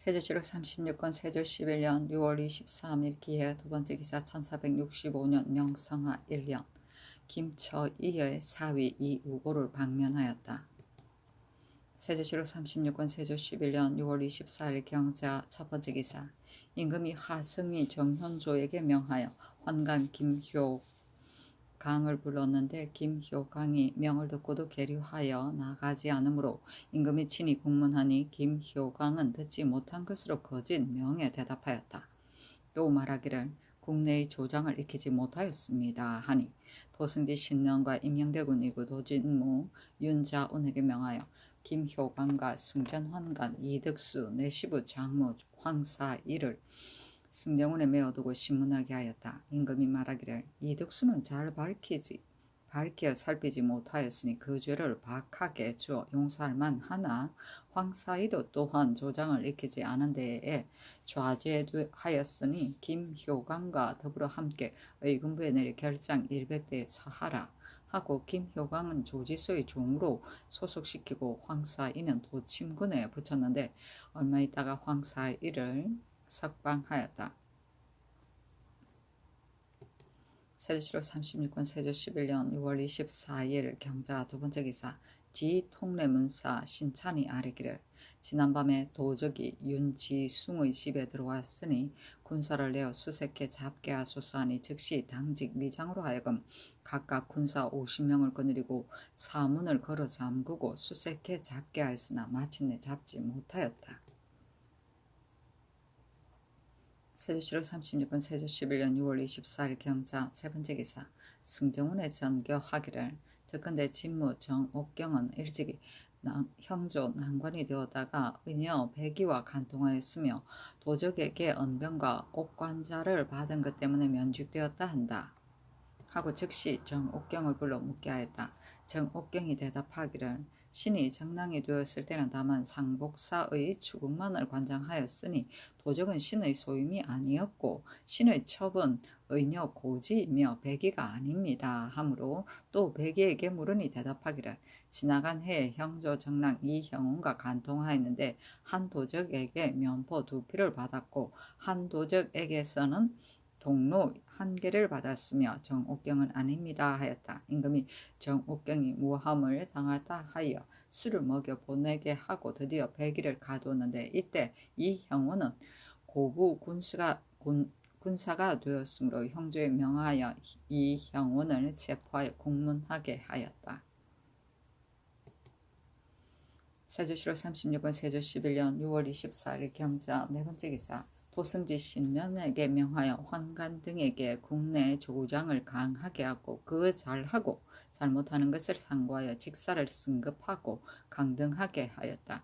세조실록 36권 세조 11년 6월 23일 기해 두번째 기사 1465년 명성하 1년 김처이의 사위 이우고를 방면하였다. 세조실록 36권 세조 11년 6월 24일 경자 첫번째 기사 임금이 하승위 정현조에게 명하여 환관 김효강을 불렀는데 김효강이 명을 듣고도 계류하여 나가지 않으므로 임금이 친히 공문하니 김효강은 듣지 못한 것으로 거짓 명에 대답하였다. 또 말하기를 국내의 조장을 익히지 못하였습니다 하니 도승지 신령과 임영대군 이구 도진무 윤자운에게 명하여 김효강과 승전환관 이득수 내시부 장모 황사이를 승정원에 메어두고 신문하게 하였다. 임금이 말하기를 이득수는 잘 밝혀 살피지 못하였으니 그 죄를 박하게 주어 용서할 만하나 황사이도 또한 조장을 익히지 않은 데에 좌죄하였으니 김효강과 더불어 함께 의금부에 내리 결장 100대에 처하라 하고 김효강은 조지소의 종으로 소속시키고 황사이는 도침군에 붙였는데 얼마 있다가 황사이를 석방하였다. 세조실록 36권 세조 11년 6월 24일 경자 두번째 기사 지통례문사 신찬이 아뢰기를 지난밤에 도적이 윤지숭의 집에 들어왔으니 군사를 내어 수색해 잡게 하소서하니 즉시 당직 미장으로 하여금 각각 군사 50명을 거느리고 사문을 걸어 잠그고 수색해 잡게 하였으나 마침내 잡지 못하였다. 세조실록 36권 세조 11년 6월 24일 경자 세번째 기사 승정원에 전교하기를 듣건대 진무 정옥경은 일찍이 형조 난관이 되었다가 의녀 백이와 간통하였으며 도적에게 언병과 옥관자를 받은 것 때문에 면직되었다 한다. 하고 즉시 정옥경을 불러 묻게 하였다. 정옥경이 대답하기를 신이 정랑이 되었을 때는 다만 상복사의 추국만을 관장하였으니 도적은 신의 소임이 아니었고 신의 첩은 의녀 고지이며 백이가 아닙니다 하므로 또 백이에게 물으니 대답하기를 지나간 해에 형조 정랑 이형훈과 간통하였는데 한 도적에게 면포 2피를 받았고 한 도적에게서는 동로 1개를 받았으며 정옥경은 아닙니다 하였다. 임금이 정옥경이 모함을 당하다 하여 술을 먹여 보내게 하고 드디어 백일을 가두었는데 이때 이 형원은 고부 군사가 되었으므로 형조에 명하여 이 형원을 체포하여 공문하게 하였다. 세조실록 36권 세조 11년 6월 24일 경자 네번째 기사 도승지 신명에게 명하여 환관 등에게 국내 조장을 강하게 하고 그 잘하고 잘못하는 것을 상고하여 직사를 승급하고 강등하게 하였다.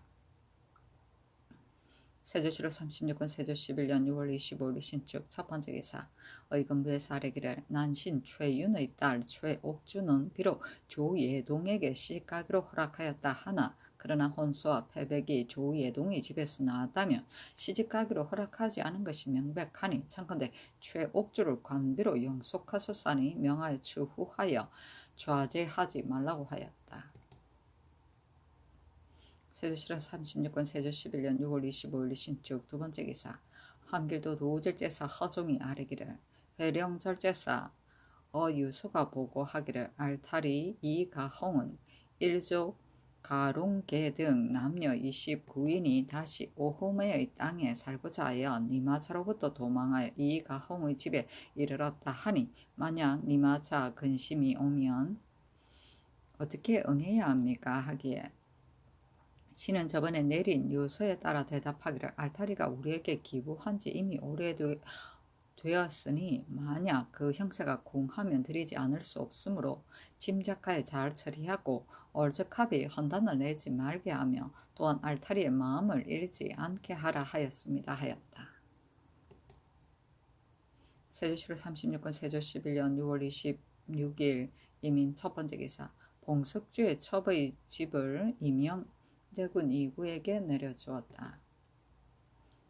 세조실록 36권 세조 11년 6월 25일 신축 첫번째 기사 의금부에서 아뢰기를 난신 최윤의 딸 최옥주는 비록 조예동에게 시집가기로 허락하였다 하나 그러나 혼수와 패백이 조예동의 집에서 나왔다면 시집가기로 허락하지 않은 것이 명백하니 청컨대 최옥주를 관비로 영속하소서하니 명하여 추후하여 좌제하지 말라고 하였다. 세조실록 36권 세조 11년 6월 25일 신축 두번째 기사 한길도 도우절제사 허종이 아뢰기를 회령절제사 어유소가 보고하기를 알타리 이가홍은 일조 가롱계 등 남녀 29인이 다시 오호메의 땅에 살고자 하여 니마차로부터 도망하여 이가홍의 집에 이르렀다 하니 만약 니마차 근심이 오면 어떻게 응해야 합니까 하기에 신은 저번에 내린 요서에 따라 대답하기를 알타리가 우리에게 기부한 지 이미 오래되었으니 만약 그 형세가 궁하면 드리지 않을 수 없으므로 짐작하에 잘 처리하고 얼적합이 헌단을 내지 말게 하며 또한 알타리의 마음을 잃지 않게 하라 하였습니다 하였다. 세조실록 36권 세조 11년 6월 26일 이민 첫번째 기사 봉석주의 첩의 집을 임영대군 이구에게 내려주었다.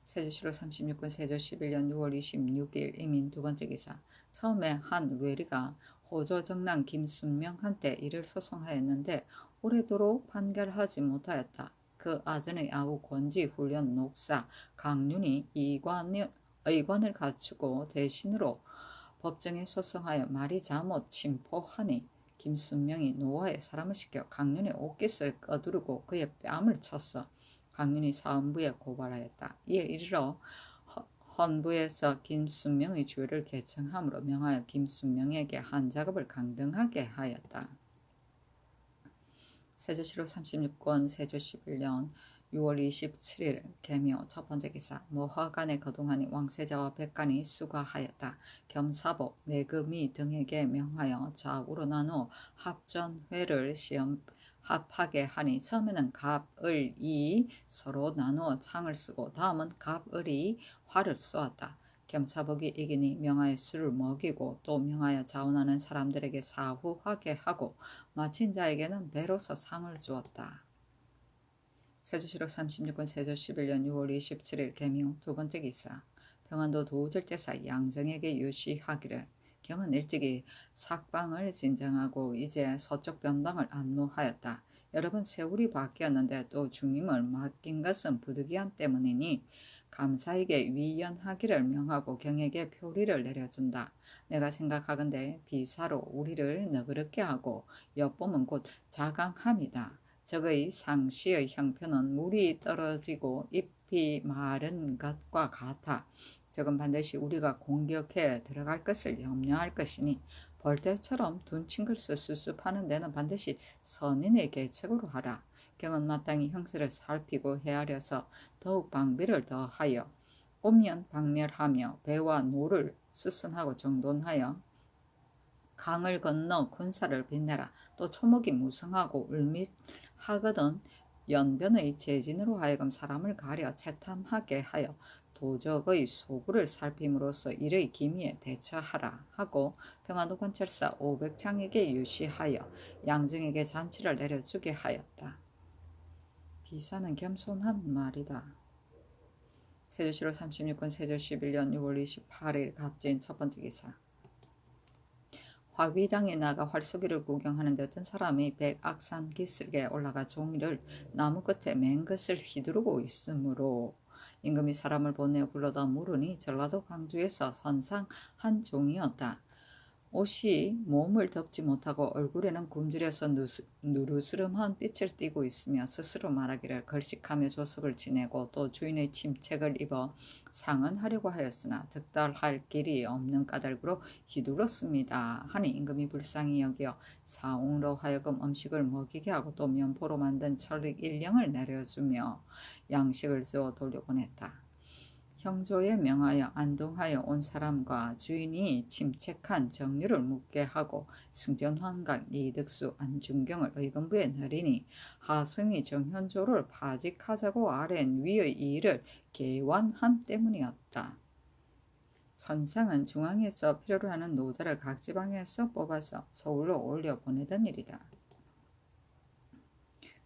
세조실록 36권 세조 11년 6월 26일 이민 두번째 기사 처음에 한 외리가 호조 정랑 김순명한테 이를 소송하였는데 오래도록 판결하지 못하였다. 그 아전의 아우 권지 훈련 녹사 강윤이 의관을 갖추고 대신으로 법정에 소송하여 말이 잘못 침포하니 김순명이 노아에 사람을 시켜 강윤의 옷깃을 꺼두르고 그의 뺨을 쳤어. 강윤이 사헌부에 고발하였다. 이에 이르러 헌부에서 김순명의 죄를 개청함으로 명하여 김순명에게 한 작업을 강등하게 하였다. 세조실록 36권 세조 11년 6월 27일 개묘 첫 번째 기사 모화간에 거동하니 왕세자와 백간이 수가하였다. 겸사복 내금이 등에게 명하여 좌우로 나누어 합전회를 시험 합하게 하니 처음에는 갑을이 서로 나누어 창을 쓰고 다음은 갑을이 활을 쏘았다. 겸사복이 이기니 명하여 술을 먹이고 또 명하여 자원하는 사람들에게 사후하게 하고 마친 자에게는 배로서 상을 주었다. 세조실록 36권 세조 11년 6월 27일 개묘 두 번째 기사 평안도 도우절제사 양정에게 유시하기를 경은 일찍이 삭방을 진정하고 이제 서쪽 변방을 안무하였다. 여러 번 세월이 바뀌었는데 또 중임을 맡긴 것은 부득이한 때문이니 감사에게 위연하기를 명하고 경에게 표리를 내려준다. 내가 생각하건대 비사로 우리를 너그럽게 하고 엿보면 곧 자강함이다. 적의 상시의 형편은 물이 떨어지고 잎이 마른 것과 같아. 적은 반드시 우리가 공격해 들어갈 것을 염려할 것이니 벌떼처럼 둔친글스 수습하는 데는 반드시 선인의 계책으로 하라. 경은 마땅히 형세를 살피고 헤아려서 더욱 방비를 더하여 오면 박멸하며 배와 노를 스승하고 정돈하여 강을 건너 군사를 빛내라. 또 초목이 무성하고 울밀하거든 연변의 재진으로 하여금 사람을 가려 채탐하게 하여 도적의 소굴을 살핌으로써 이의 기미에 대처하라 하고 평안도 관찰사 500창에게 유시하여 양정에게 잔치를 내려주게 하였다. 비사는 겸손한 말이다. 세조실록 36권 세조 11년 6월 28일 갑진 첫 번째 기사 화귀당에 나가 활쏘기를 구경하는데 어떤 사람이 백악산 기슭에 올라가 종이를 나무 끝에 맨 것을 휘두르고 있으므로 임금이 사람을 보내어 불러다 물으니 전라도 광주에서 선상 한 종이었다. 옷이 몸을 덮지 못하고 얼굴에는 굶주려서 누르스름한 빛을 띠고 있으며 스스로 말하기를 걸식하며 조석을 지내고 또 주인의 침책을 입어 상언하려고 하였으나 득달할 길이 없는 까닭으로 휘둘렀습니다. 하니 임금이 불쌍히 여겨 사옹로 하여금 음식을 먹이게 하고 또 면포로 만든 철릭 1령을 내려주며 양식을 주어 돌려보냈다. 형조에 명하여 안동하여 온 사람과 주인이 침책한 정류를 묻게 하고 승전환각 이득수 안중경을 의금부에 내리니 하승이 정현조를 파직하자고 아랜 위의 일을 개완한 때문이었다. 선상은 중앙에서 필요로 하는 노자를 각 지방에서 뽑아서 서울로 올려 보내던 일이다.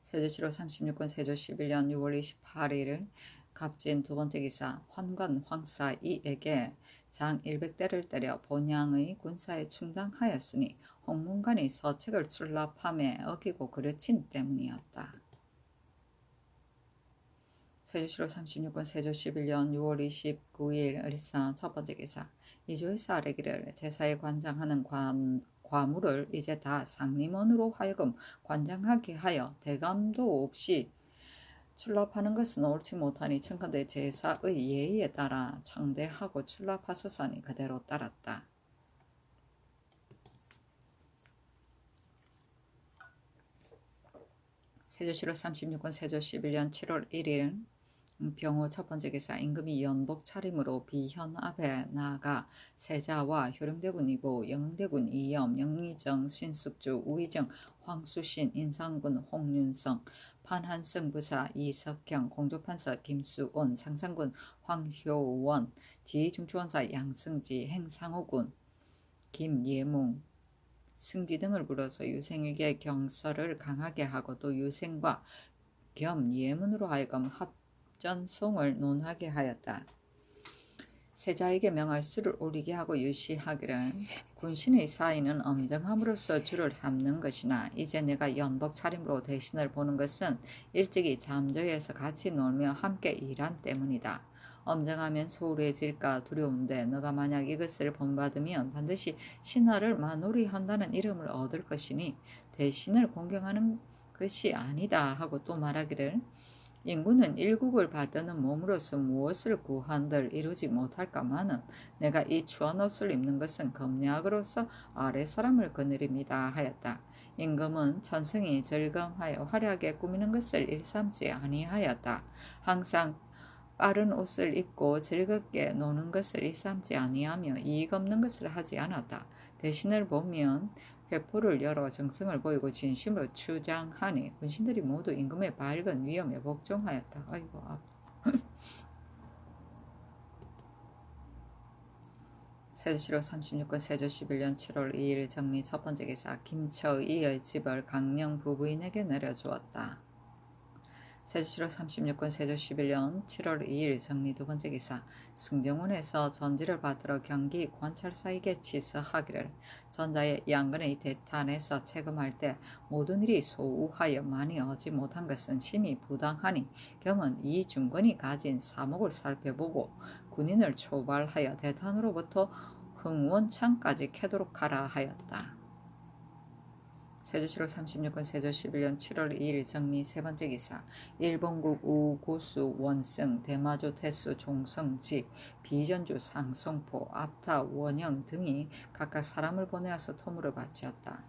세조실록 36권 세조 11년 6월 28일 갑진 두 번째 기사 환관 황사 이에게 장 100대를 때려 본향의 군사에 충당하였으니 홍문관이 서책을 출납함에 어기고 그르친 때문이었다. 세조실록 36권 세조 11년 6월 29일 을사 첫 번째 기사 이조에서 아뢰기를 제사에 관장하는 과물을 이제 다 상림원으로 하여금 관장하게 하여 대감도 없이 출납하는 것은 옳지 못하니 청컨대 제사의 예의에 따라 청대하고 출납하소서니 그대로 따랐다. 세조실록 36권 세조 11년 7월 1일 병호 첫 번째 기사 임금이 연복 차림으로 비현 앞에 나아가 세자와 효령대군 이보 영흥대군 이염 영의정 신숙주 우의정 황수신 인상군 홍윤성 판한성 부사 이석경 공조판서 김수온 상상군 황효원 지중추원사 양승지 행상호군 김예몽 승지 등을 불러서 유생에게 경서를 강하게 하고 또 유생과 겸 예문으로 하여금 합전송을 논하게 하였다. 세자에게 명할 수를 올리게 하고 유시하기를 군신의 사이는 엄정함으로써 주를 삼는 것이나 이제 내가 연복 차림으로 대신을 보는 것은 일찍이 잠저에서 같이 놀며 함께 일한 때문이다. 엄정하면 소홀해질까 두려운데 너가 만약 이것을 본받으면 반드시 신하를 만우리한다는 이름을 얻을 것이니 대신을 공경하는 것이 아니다 하고 또 말하기를 인구는 일국을 받드는 몸으로서 무엇을 구한들 이루지 못할까마는 내가 이 추한 옷을 입는 것은 검략으로서 아래 사람을 거느립니다 하였다. 임금은 천성이 절검하여 화려하게 꾸미는 것을 일삼지 아니하였다. 항상 빠른 옷을 입고 즐겁게 노는 것을 일삼지 아니하며 이익 없는 것을 하지 않았다. 대신을 보면 회포를 열어 정성을 보이고 진심으로 추장하니 군신들이 모두 임금의 밝은 위엄에 복종하였다. 아이고. 세조실록 36권 세조 11년 7월 2일 정리 첫 번째 기사 김처의의 집을 강령 부부인에게 내려주었다. 세조실록 36권 세조 11년 7월 2일 정리 두 번째 기사 승정원에서 전지를 받들어 경기 관찰사에게 치서하기를 전자의 양근의 대탄에서 채금할 때 모든 일이 소우하여 많이 얻지 못한 것은 심히 부당하니 경은 이 중근이 가진 사목을 살펴보고 군인을 초발하여 대탄으로부터 흥원창까지 캐도록 하라 하였다. 세조실록 36권 세조 11년 7월 2일 정리 세 번째 기사 일본국 우고수 원승 대마조 태수 종성 직 비전주 상성포 압타 원영 등이 각각 사람을 보내어서 토물을 바치었다.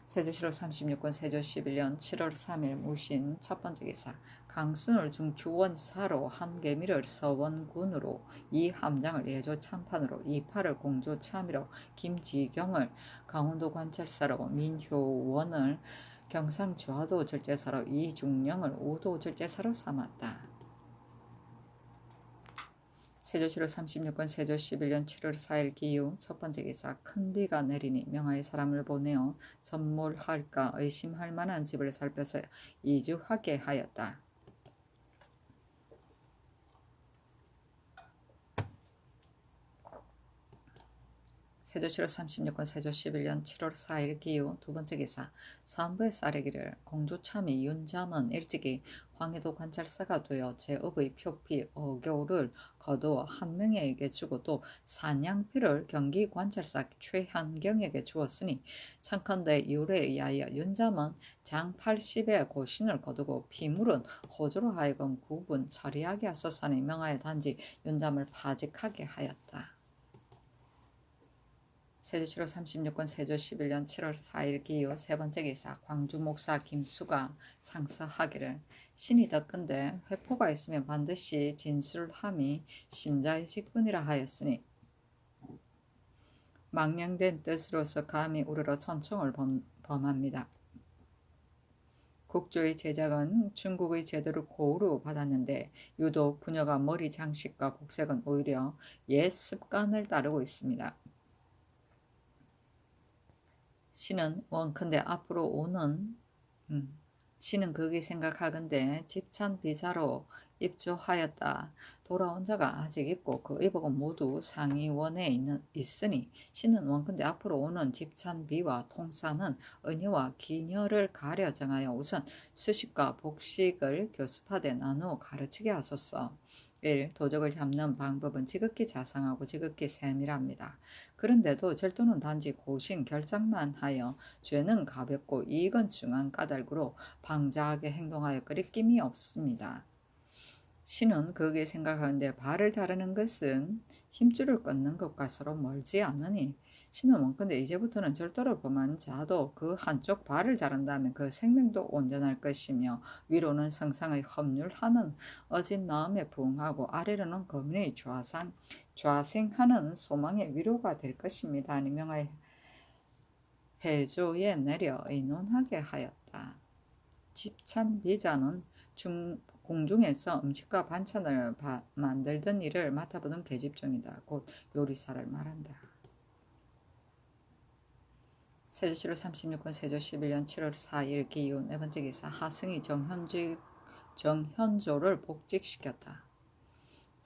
세조실록 36권 세조 11년 7월 3일 무신 첫 번째 기사 강순을 중추원사로 한계미를 서원군으로 이 함장을 예조 참판으로 이팔을 공조 참의로 김지경을 강원도 관찰사로 민효원을 경상주하도 절제사로 이중령을 우도 절제사로 삼았다. 세조실록 36권 세조 11년 7월 4일 기후 첫 번째 기사 큰 비가 내리니 명하의 사람을 보내어 전몰할까 의심할 만한 집을 살펴서 이주하게 하였다. 세조실록 36권 세조 11년 7월 4일 기후 두 번째 기사 사헌부의 쌀에기를 공조참의 윤잠은 일찍이 황해도 관찰사가 되어 제업의 표피 어교를 거두어 한 명에게 주고 또 산양피를 경기 관찰사 최한경에게 주었으니 청컨대 이율에 의하여 윤잠은 장 80의 고신을 거두고 피물은 호조로 하여금 구분 처리하게 하소서니 명하여 단지 윤잠을 파직하게 하였다. 세조실록 36권 세조 11년 7월 4일 기후 세 번째 기사 광주 목사 김수가 상서하기를 신이 덕건대 회포가 있으면 반드시 진술함이 신자의 직분이라 하였으니 망령된 뜻으로서 감히 우러러 천청을 범합니다. 국조의 제작은 중국의 제도를 고루 받았는데 유독 부녀가 머리 장식과 복색은 오히려 옛 습관을 따르고 있습니다. 신은 원컨대 앞으로 오는 신은 그게 생각하건대 집찬 비자로 입조하였다. 돌아온 자가 아직 있고 그 의복은 모두 상위원에 있으니 신은 원컨대 앞으로 오는 집찬 비와 통사는 은여와 기녀를 가려 정하여 우선 수식과 복식을 교습하되 나누어 가르치게 하소서. 1. 도적을 잡는 방법은 지극히 자상하고 지극히 세밀합니다. 그런데도 절도는 단지 고신 결장만 하여 죄는 가볍고 이익은 중한 까닭으로 방자하게 행동하여 끄리낌이 없습니다. 신은 그게 생각하는데 발을 자르는 것은 힘줄을 끊는 것과 서로 멀지 않으니 신은 원컨대 이제부터는 절도를 범한 자도 그 한쪽 발을 자른다면 그 생명도 온전할 것이며 위로는 성상의 법률하는 어진 마음에 부응하고 아래로는 거민의 좌생하는 소망의 위로가 될 것입니다. 하니 명하여 해조에 내려 의논하게 하였다. 집찬 비자는 공중에서 음식과 반찬을 만들던 일을 맡아보던 계집종이다. 곧 요리사를 말한다. 세조실록 36권 세조 11년 7월 4일 기후 네 번째 기사 하승이 정현조를 복직시켰다.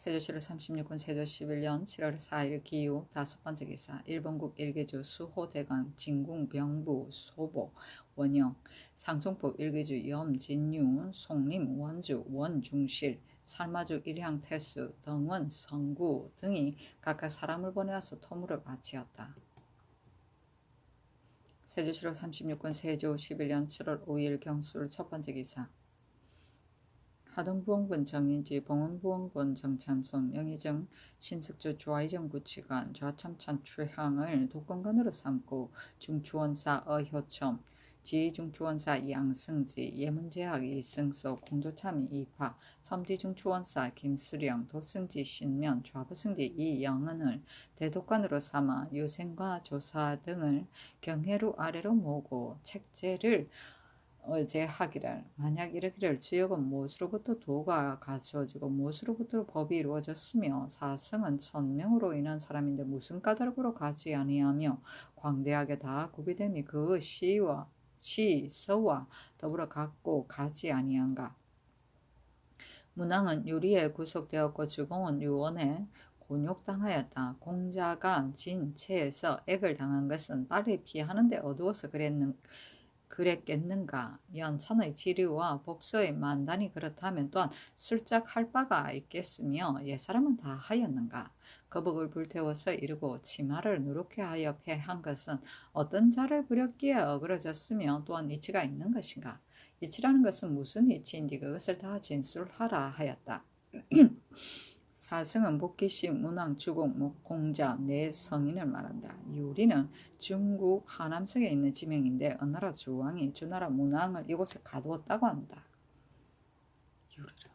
세조실록 36군 세조 11년 7월 4일 기후 5번째 기사 일본국 일개주 수호대관 진궁 병부 소보 원영 상종법 일개주 염진유 송림 원주 원중실 살마주 일향 태수 등원 성구 등이 각각 사람을 보내어서 토물을 바치었다. 세조실록 36군 세조 11년 7월 5일 경술 첫번째 기사 하동부원군 정인지 봉원부원군 정찬송 영의정 신석주 조아이정 구치관 좌참찬 최항을 독건관으로 삼고 중추원사 어효첨 지중추원사 양승지 예문제학 이승서 공조참이 이파 섬지중추원사 김수령 도승지 신면 좌부승지 이영은을 대독관으로 삼아 유생과 조사 등을 경해로 아래로 모으고 책제를 의제하기를 만약 이르기를 지역은 무엇으로부터 도가 가져지고 무엇으로부터 법이 이루어졌으며 사성은 1000명으로 인한 사람인데 무슨 까닭으로 가지 아니하며 광대하게 다 구비됨이 그 시서와 더불어 갖고 가지 아니한가. 문왕은 유리에 구속되었고 주공은 유원에 곤욕당하였다. 공자가 진체에서 액을 당한 것은 빨리 피하는데 어두워서 그랬겠는가. 연천의 지류와 복서의 만단이 그렇다면 또한 술짝 할 바가 있겠으며 옛사람은 다 하였는가. 거북을 불태워서 이르고 치마를 누렇게 하여 패한 것은 어떤 자를 부렸기에 어그러졌으며 또한 이치가 있는 것인가. 이치라는 것은 무슨 이치인지 그것을 다 진술하라 하였다. 사승은 복희씨, 문왕, 주공, 공자, 네 성인을 말한다. 유리는 중국 하남성에 있는 지명인데 어느 나라 주왕이 주나라 문왕을 이곳에 가두었다고 한다. 유리라.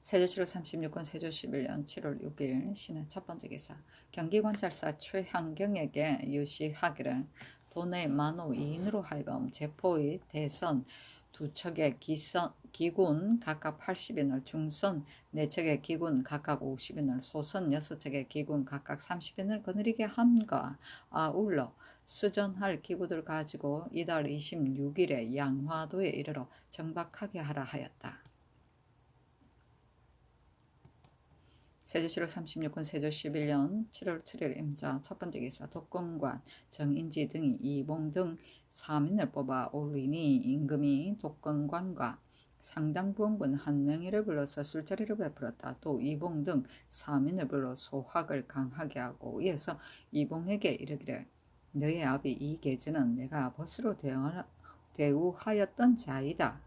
세조실록 36권 세조 11년 7월 6일 신의 첫번째 기사 경기관찰사 최향경에게 유시하기를 도내 만호 2인으로 하여금 제포의 대선 2척의 기군 각각 80인을 중선 4척의 기군 각각 50인을 소선 6척의 기군 각각 30인을 거느리게 함과 아울러 수전할 기구들 가지고 이달 26일에 양화도에 이르러 정박하게 하라 하였다. 세조실록 36군 세조 11년 7월 7일 임자 첫번째 기사 독건관 정인지 등이 이봉 등 3인을 뽑아 올리니 임금이 독건관과 상당부원군 1명이를 불러서 술자리를 베풀었다. 또 이봉 등 3인을 불러 소학을 강하게 하고 이어서 이봉에게 이르기를 너의 아비 이계주는 내가 벗으로 대우하였던 자이다.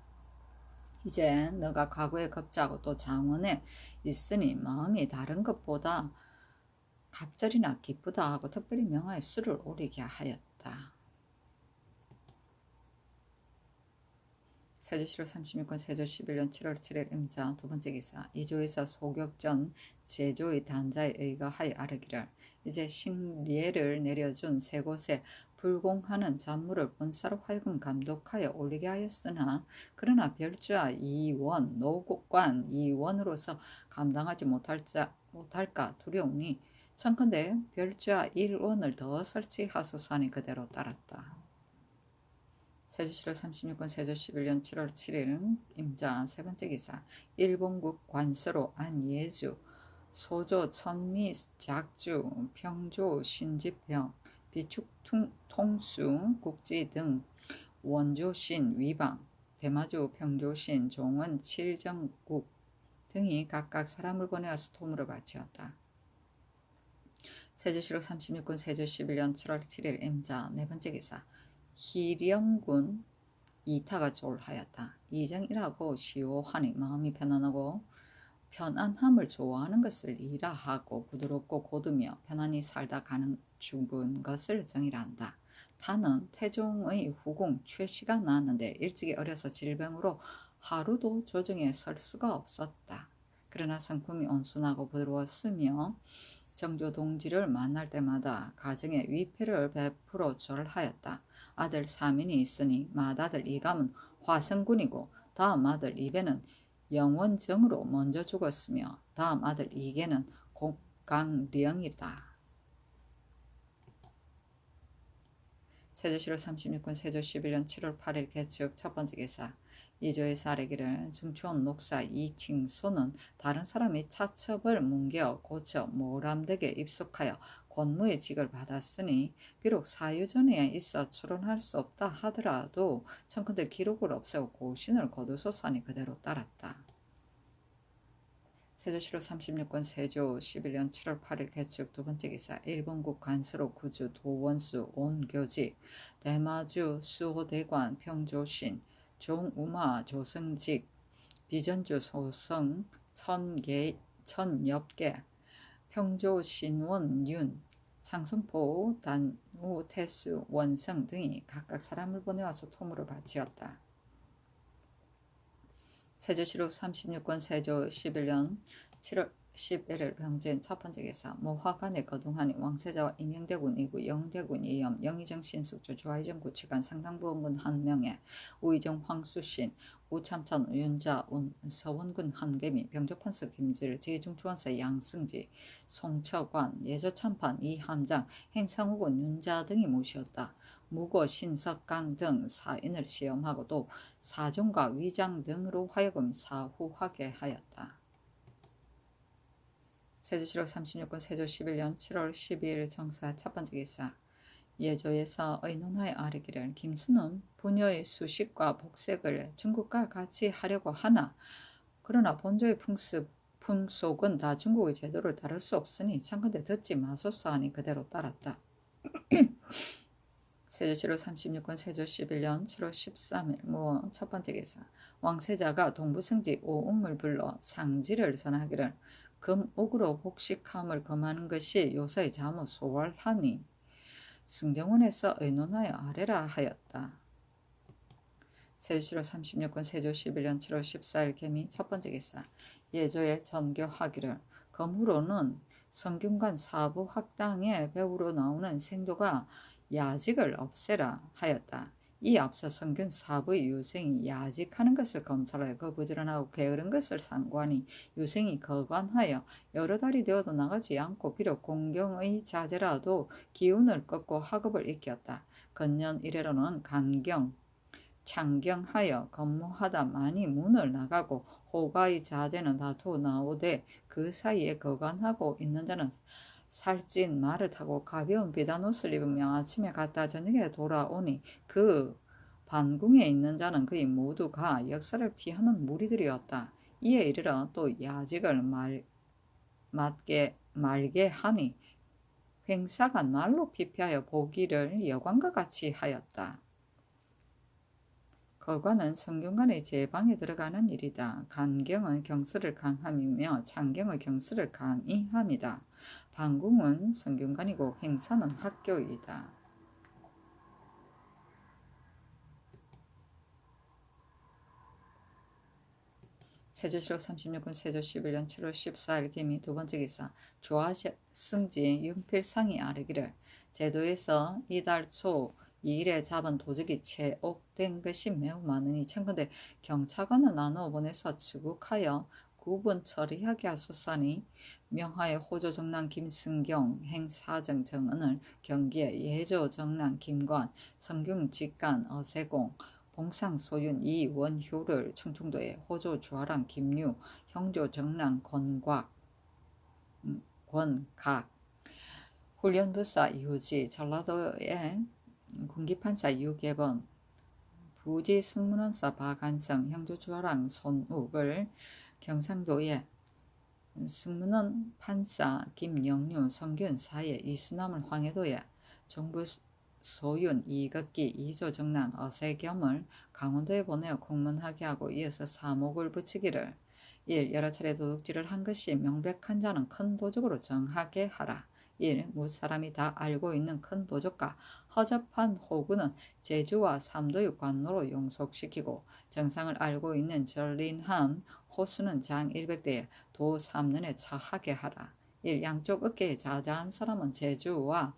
이제 너가 과거에 겁자고 또 장원에 있으니 마음이 다른 것보다 갑절이나 기쁘다 하고 특별히 명하여 술을 오리게 하였다. 세조실록 36권 세조 11년 7월 7일 임자 두번째 기사 이조에서 소격전 제조의 단자에 의거하여 아르기를 이제 식례를 내려준 세 곳에 불공하는 잔물을 본사로 하여금 감독하여 올리게 하였으나 그러나 별주와 이원 노관 이원으로서 감당하지 못할까 두려우니 청컨대 별주와 1원을 더 설치하소서 하니 그대로 따랐다. 세조실록 36권 세조 11년 7월 7일 임자 세번째 기사 일본국 관서로 안예주 소조 천미 작주 평조 신집병 비축통수 국지 등 원조신 위방 대마주 평조신 종원 칠정국 등이 각각 사람을 보내어서 토물을 바치었다. 세조실록 36군 세조 11년 7월 7일 임자 네번째 기사 희령군 이타가 졸하였다. 이정이라고 시오하니 마음이 편안하고 편안함을 좋아하는 것을 이라하고 부드럽고 고두며 편안히 살다 가는 죽은 것을 정이라 한다. 타는 태종의 후궁 최씨가 나왔는데 일찍이 어려서 질병으로 하루도 조정에 설 수가 없었다. 그러나 성품이 온순하고 부드러웠으며 정조 동지를 만날 때마다 가정에 위패를 베풀어 절하였다. 아들 3인이 있으니 맏아들 이감은 화성군이고 다음 아들 이배는 영원정으로 먼저 죽었으며 다음 아들 이계는 곡강령이다. 세조실록 36군 세조 11년 7월 8일 개축 첫번째 기사 이조에서 아뢰기를 중추원 녹사 이칭소는 다른 사람이 차첩을 뭉겨 고쳐 모람되게 입숙하여 권무의 직을 받았으니 비록 사유전에 있어 출원할 수 없다 하더라도 청컨대 기록을 없애고 고신을 거두소서니 그대로 따랐다. 세조실록 36권 세조 11년 7월 8일 개축 두번째 기사 일본국 관수로 구주 도원수 온교직 대마주 수호대관 평조신 종우마 조승직 비전주 소성 천엽계 평조신원 윤 상성포 단우 태수 원성 등이 각각 사람을 보내와서 토물을 바치었다. 세조실록 36권 세조 11년 7월 11일 병진 첫번째 기사 모화관에 거둥하니 왕세자와 임영대군 이구 영대군 이염 영의정 신숙주 조하이정 구치관 상당부원군 한명에 우의정 황수신 우참천 윤자 서원군 한개미 병조판서 김질 지중추원사 양승지 송처관 예조참판 이함장 행상우군 윤자 등이 모시었다. 무고 신석강 등 사인을 시험하고 또 사종과 위장 등으로 하여금 사후하게 하였다. 세조실록 36권 세조 11년 7월 12일 정사 첫번째 기사 예조에서 의논하여 아뢰기를 김수는 부녀의 수식과 복색을 중국과 같이 하려고 하나 그러나 본조의 풍속은 다 중국의 제도를 다룰 수 없으니 참건대 듣지 마소서 하니 그대로 따랐다. 세조실록 36권 세조 11년 7월 13일 무어 첫번째 기사 왕세자가 동부승지 오웅을 불러 상지를 전하기를 금옥으로 복식함을 금하는 것이 요사의 자모 소월하니 승정원에서 의논하여 아뢰라 하였다. 세조실록 36권 세조 11년 7월 14일 개미 첫번째 기사 예조에 전교하기를 검후로는 성균관 사부 학당의 배우로 나오는 생도가 야직을 없애라 하였다. 이 앞서 성균 사부의 유생이 야직하는 것을 검찰하여 거부질환하고 게으른 것을 상관이 유생이 거관하여 여러 달이 되어도 나가지 않고 비록 공경의 자제라도 기운을 꺾고 학업을 익혔다. 건년 이래로는 간경, 창경하여 건모하다 많이 문을 나가고 호가의 자제는 다투 나오되 그 사이에 거관하고 있는 자는 살찐 말을 타고 가벼운 비단옷을 입으며 아침에 갔다 저녁에 돌아오니 그 반궁에 있는 자는 그의 모두가 역사를 피하는 무리들이었다. 이에 이르러 또 야직을 말게 하니 횡사가 날로 피폐하여 보기를 여관과 같이 하였다. 거관은 성균관의 제방에 들어가는 일이다. 간경은 경수를 강함이며 창경의 경수를 강의함이다. 반궁은 성균관이고 행사는 학교이다. 세조실록 36권 세조 11년 7월 14일 기미 두번째 기사 조하승지 윤필상이 아뢰기를 제도에서 이달 초 2일에 잡은 도적이 채옥된 것이 매우 많으니 청컨대 경차관을 나누어 보내서 추국하여 구분 처리하게 하소서니 명하여 호조 정랑 김승경 행사정 정은을 경기에 예조 정랑 김관 성균 직간 어세공 봉상 소윤 이원효를 충청도에 호조 주하랑 김유 형조 정랑 권각 훈련부사 이후지 전라도에 군기판사 유계번 부지 승문원사 박한성 형조 주하랑 손욱을 경상도에 승문원 판사 김영류 성균 사예 이수남을 황해도에 정부 소윤 이극기 이조 정랑 어세겸을 강원도에 보내어 공문하게 하고 이어서 사목을 붙이기를 1. 여러 차례 도둑질을 한 것이 명백한 자는 큰 도적으로 정하게 하라. 1. 무사람이 다 알고 있는 큰 도적과 허접한 호구는 제주와 삼도의 관노로 용속시키고 정상을 알고 있는 전린한 호수는 장 100대에 도 3년에 처하게 하라. 1. 양쪽 어깨에 자자한 사람은 제주와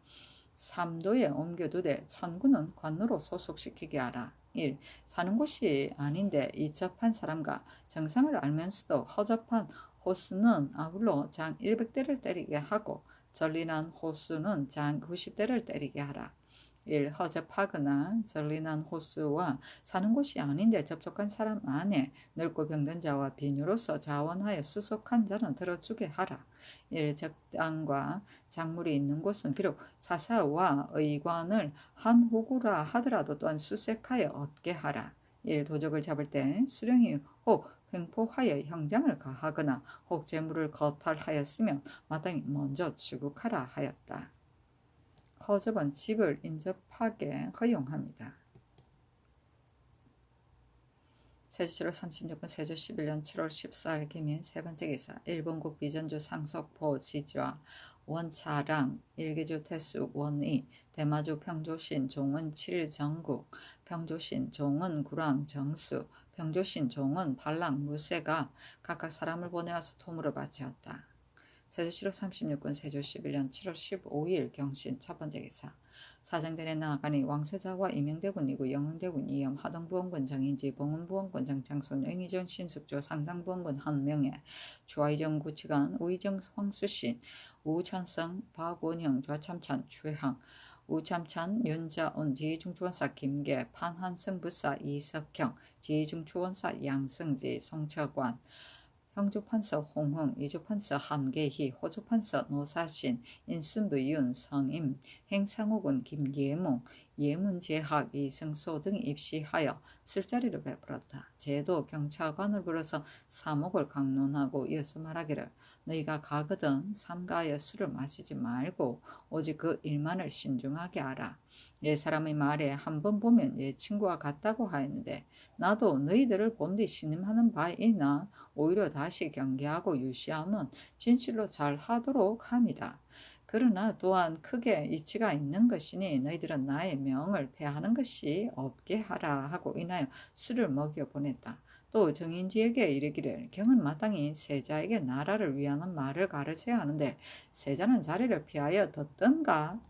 삼도에 옮겨두되 천구는 관노로 소속시키게 하라. 1. 사는 곳이 아닌데 이첩한 사람과 정상을 알면서도 허접한 호수는 아울러 장 100대를 때리게 하고 전린한 호수는 장 90대를 때리게 하라. 1. 허접하거나 전린한 호수와 사는 곳이 아닌데 접촉한 사람 안에 늙고 병든 자와 비누로서 자원하여 수속한 자는 들어주게 하라. 1. 적당과 작물이 있는 곳은 비록 사사와 의관을 한 호구라 하더라도 또한 수색하여 얻게 하라. 1. 도적을 잡을 때 수령이 혹 횡포하여 형장을 가하거나 혹 재물을 거탈하였으면 마땅히 먼저 취국하라 하였다. 허접은 집을 인접하게 허용합니다. 세조 36년 세조 11년 7월 14일 기민 세 번째 기사 일본국 비전주 상석포 지좌 원차랑 일기주 태수 원이 대마주 평조신 종은 7정국 평조신 종은 구랑 정수 평조신 종은 발랑 무쇠가 각각 사람을 보내와서 토물을 바치었다. 세조 36군 세조 11년 7월 15일 경신 첫 번째 기사 사정전에 나아가니 왕세자와 이명대군 이구 영흥대군 이염 하동부원군 정인지 봉은부원군 정창손 영의전 신숙조 상당부원군 한명예 좌의정 구치관 우의정 황수신 우찬성 박원형 좌참찬 최항 우참찬 윤자온 지중초원사 김계 판한승 부사 이석형 지중초원사 양승지 송처관 형조판서 홍흥, 이조판서 한계희, 호조판서 노사신, 인순부윤, 성임, 행상옥은 김예몽, 예문재학, 이승소 등 입시하여 술자리를 베풀었다. 제도 경찰관을 불러서 사목을 강론하고 이어서 말하기를 너희가 가거든 삼가하여 술을 마시지 말고 오직 그 일만을 신중하게 하라. 예 사람의 말에 한 번 보면 예 친구와 같다고 하였는데 나도 너희들을 본 뒤 신임하는 바이나 오히려 다시 경계하고 유시하면 진실로 잘하도록 합니다. 그러나 또한 크게 이치가 있는 것이니 너희들은 나의 명을 폐하는 것이 없게 하라 하고 인하여 술을 먹여 보냈다. 또 정인지에게 이르기를 경은 마땅히 세자에게 나라를 위하는 말을 가르쳐야 하는데 세자는 자리를 피하여 듣던가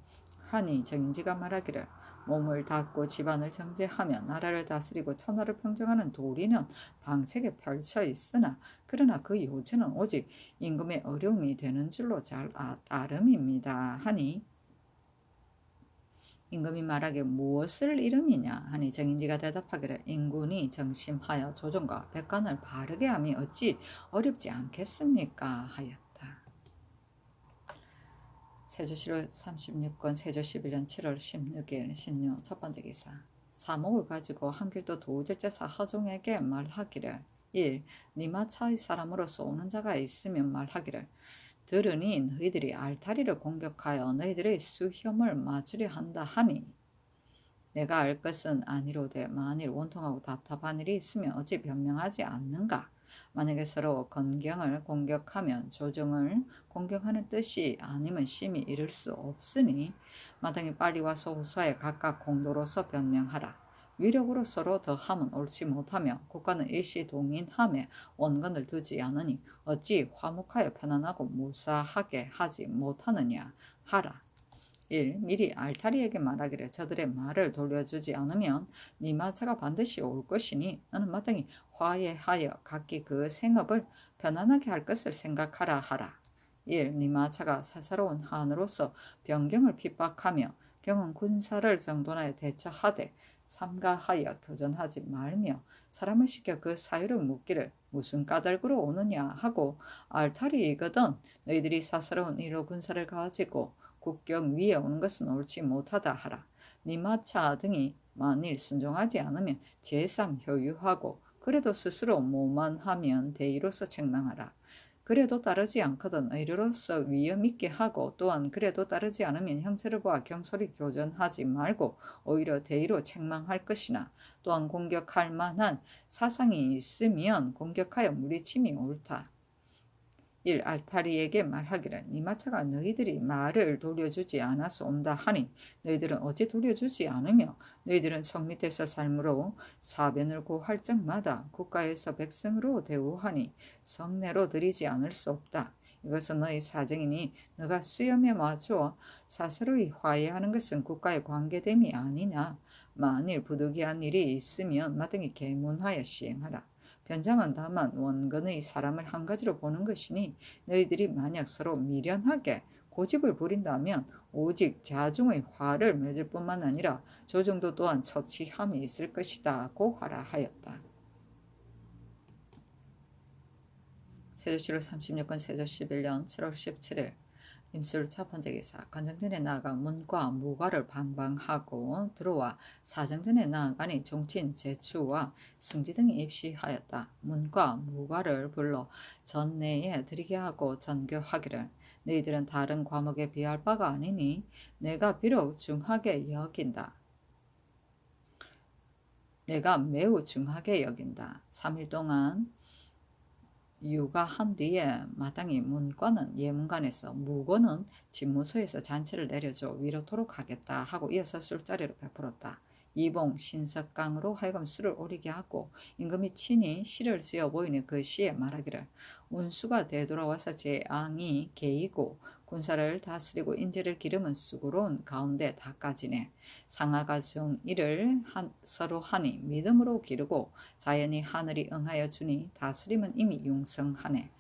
하니 정인지가 말하기를 몸을 닫고 집안을 정제하며 나라를 다스리고 천하를 평정하는 도리는 방책에 펼쳐 있으나 그러나 그 요지는 오직 임금의 어려움이 되는 줄로 잘 따름입니다 하니 임금이 말하기에 무엇을 이름이냐 하니 정인지가 대답하기를 인군이 정심하여 조정과 백관을 바르게 함이 어찌 어렵지 않겠습니까 하였다. 세조시로 36권 세조 11년 7월 16일 신유 첫 번째 기사 사목을 가지고 한길도 도질제사 하종에게 말하기를 1. 니마차의 사람으로서 오는 자가 있으면 말하기를 들으니 너희들이 알타리를 공격하여 너희들의 수혐을 맞으려 한다 하니 내가 알 것은 아니로되 만일 원통하고 답답한 일이 있으면 어찌 변명하지 않는가 만약에 서로 건경을 공격하면 조정을 공격하는 뜻이 아니면 심히 이를 수 없으니 마땅히 빨리 와서 호소하여 각각 공도로서 변명하라. 위력으로 서로 더함은 옳지 못하며 국가는 일시 동인함에 원건을 두지 않으니 어찌 화목하여 편안하고 무사하게 하지 못하느냐 하라. 1. 미리 알타리에게 말하기를 저들의 말을 돌려주지 않으면 니마차가 반드시 올 것이니 너는 마땅히 화해하여 각기 그 생업을 편안하게 할 것을 생각하라 하라. 1. 니마차가 사사로운 한으로서 변경을 핍박하며 경은 군사를 정돈하여 대처하되 삼가하여 교전하지 말며 사람을 시켜 그 사유를 묻기를 무슨 까닭으로 오느냐 하고 알타리이거든 너희들이 사사로운 일로 군사를 가지고 국경 위에 오는 것은 옳지 못하다 하라. 니마차 등이 만일 순종하지 않으면 제3 효유하고 그래도 스스로 모만하면 대의로서 책망하라. 그래도 따르지 않거든 의료로서 위험 있게 하고 또한 그래도 따르지 않으면 형체를 보아 경솔히 교전하지 말고 오히려 대의로 책망할 것이나 또한 공격할 만한 사상이 있으면 공격하여 무리침이 옳다. 1. 알타리에게 말하기를 니마차가 너희들이 말을 돌려주지 않아서 온다 하니 너희들은 어찌 돌려주지 않으며 너희들은 성 밑에서 삶으로 사변을 고할 적마다 국가에서 백성으로 대우하니 성내로 들이지 않을 수 없다. 이것은 너희 사정이니 너가 수염에 맞추어 사서로이 화해하는 것은 국가의 관계됨이 아니냐. 만일 부득이한 일이 있으면 마땅히 계문하여 시행하라. 변장은 다만 원건의 사람을 한 가지로 보는 것이니 너희들이 만약 서로 미련하게 고집을 부린다면 오직 자중의 화를 맺을 뿐만 아니라 조정도 또한 처치함이 있을 것이다 고하라 하였다. 세조 7월 36건 세조 11년 7월 17일 임술 첫 번째 기사 관정전에 나아가 문과 무과를 방방하고 들어와 사정전에 나아가니 종친 제추와 승지 등이 입시하였다. 문과 무과를 불러 전내에 들이게 하고 전교하기를 너희들은 다른 과목에 비할 바가 아니니 내가 비록 중하게 여긴다. 내가 매우 중하게 여긴다. 3일 동안 육아한 뒤에 마땅히 문과는 예문관에서 무과는 집무소에서 잔치를 내려줘 위로토록 하겠다 하고 이어서 술자리로 베풀었다. 이봉 신석강으로 하여금 술을 오리게 하고 임금이 친히 시를 지어 보이니 그 시에 말하기를 운수가 되돌아와서 재앙이 개이고 군사를 다스리고 인재를 기르면 수고로운 가운데 다까지네. 상하가 정의를 서로 하니 믿음으로 기르고 자연히 하늘이 응하여 주니 다스림은 이미 융성하네.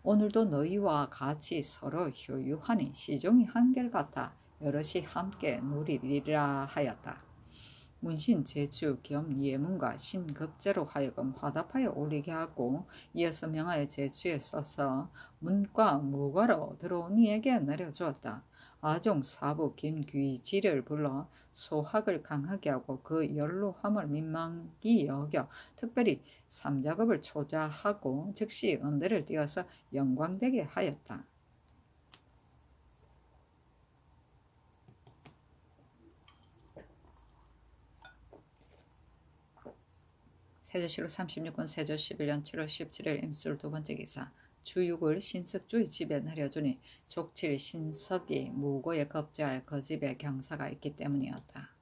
오늘도 너희와 같이 서로 효유하니 시종이 한결같아 여럿이 함께 누리리라 하였다. 문신 제추 겸 예문과 신급제로 하여금 화답하여 올리게 하고 이어서 명하여 제추에 써서 문과 무과로 들어온 이에게 내려주었다. 아종 사부 김귀지를 불러 소학을 강하게 하고 그 연로함을 민망히 여겨 특별히 삼작업을 초자하고 즉시 언대를 띄어서 영광되게 하였다. 세조실록 36권 세조 11년 7월 17일 임술 두 번째 기사 주육을 신석주의 집에 내려주니 족칠 신석이 무고에 겁제하여 그 집에 경사가 있기 때문이었다.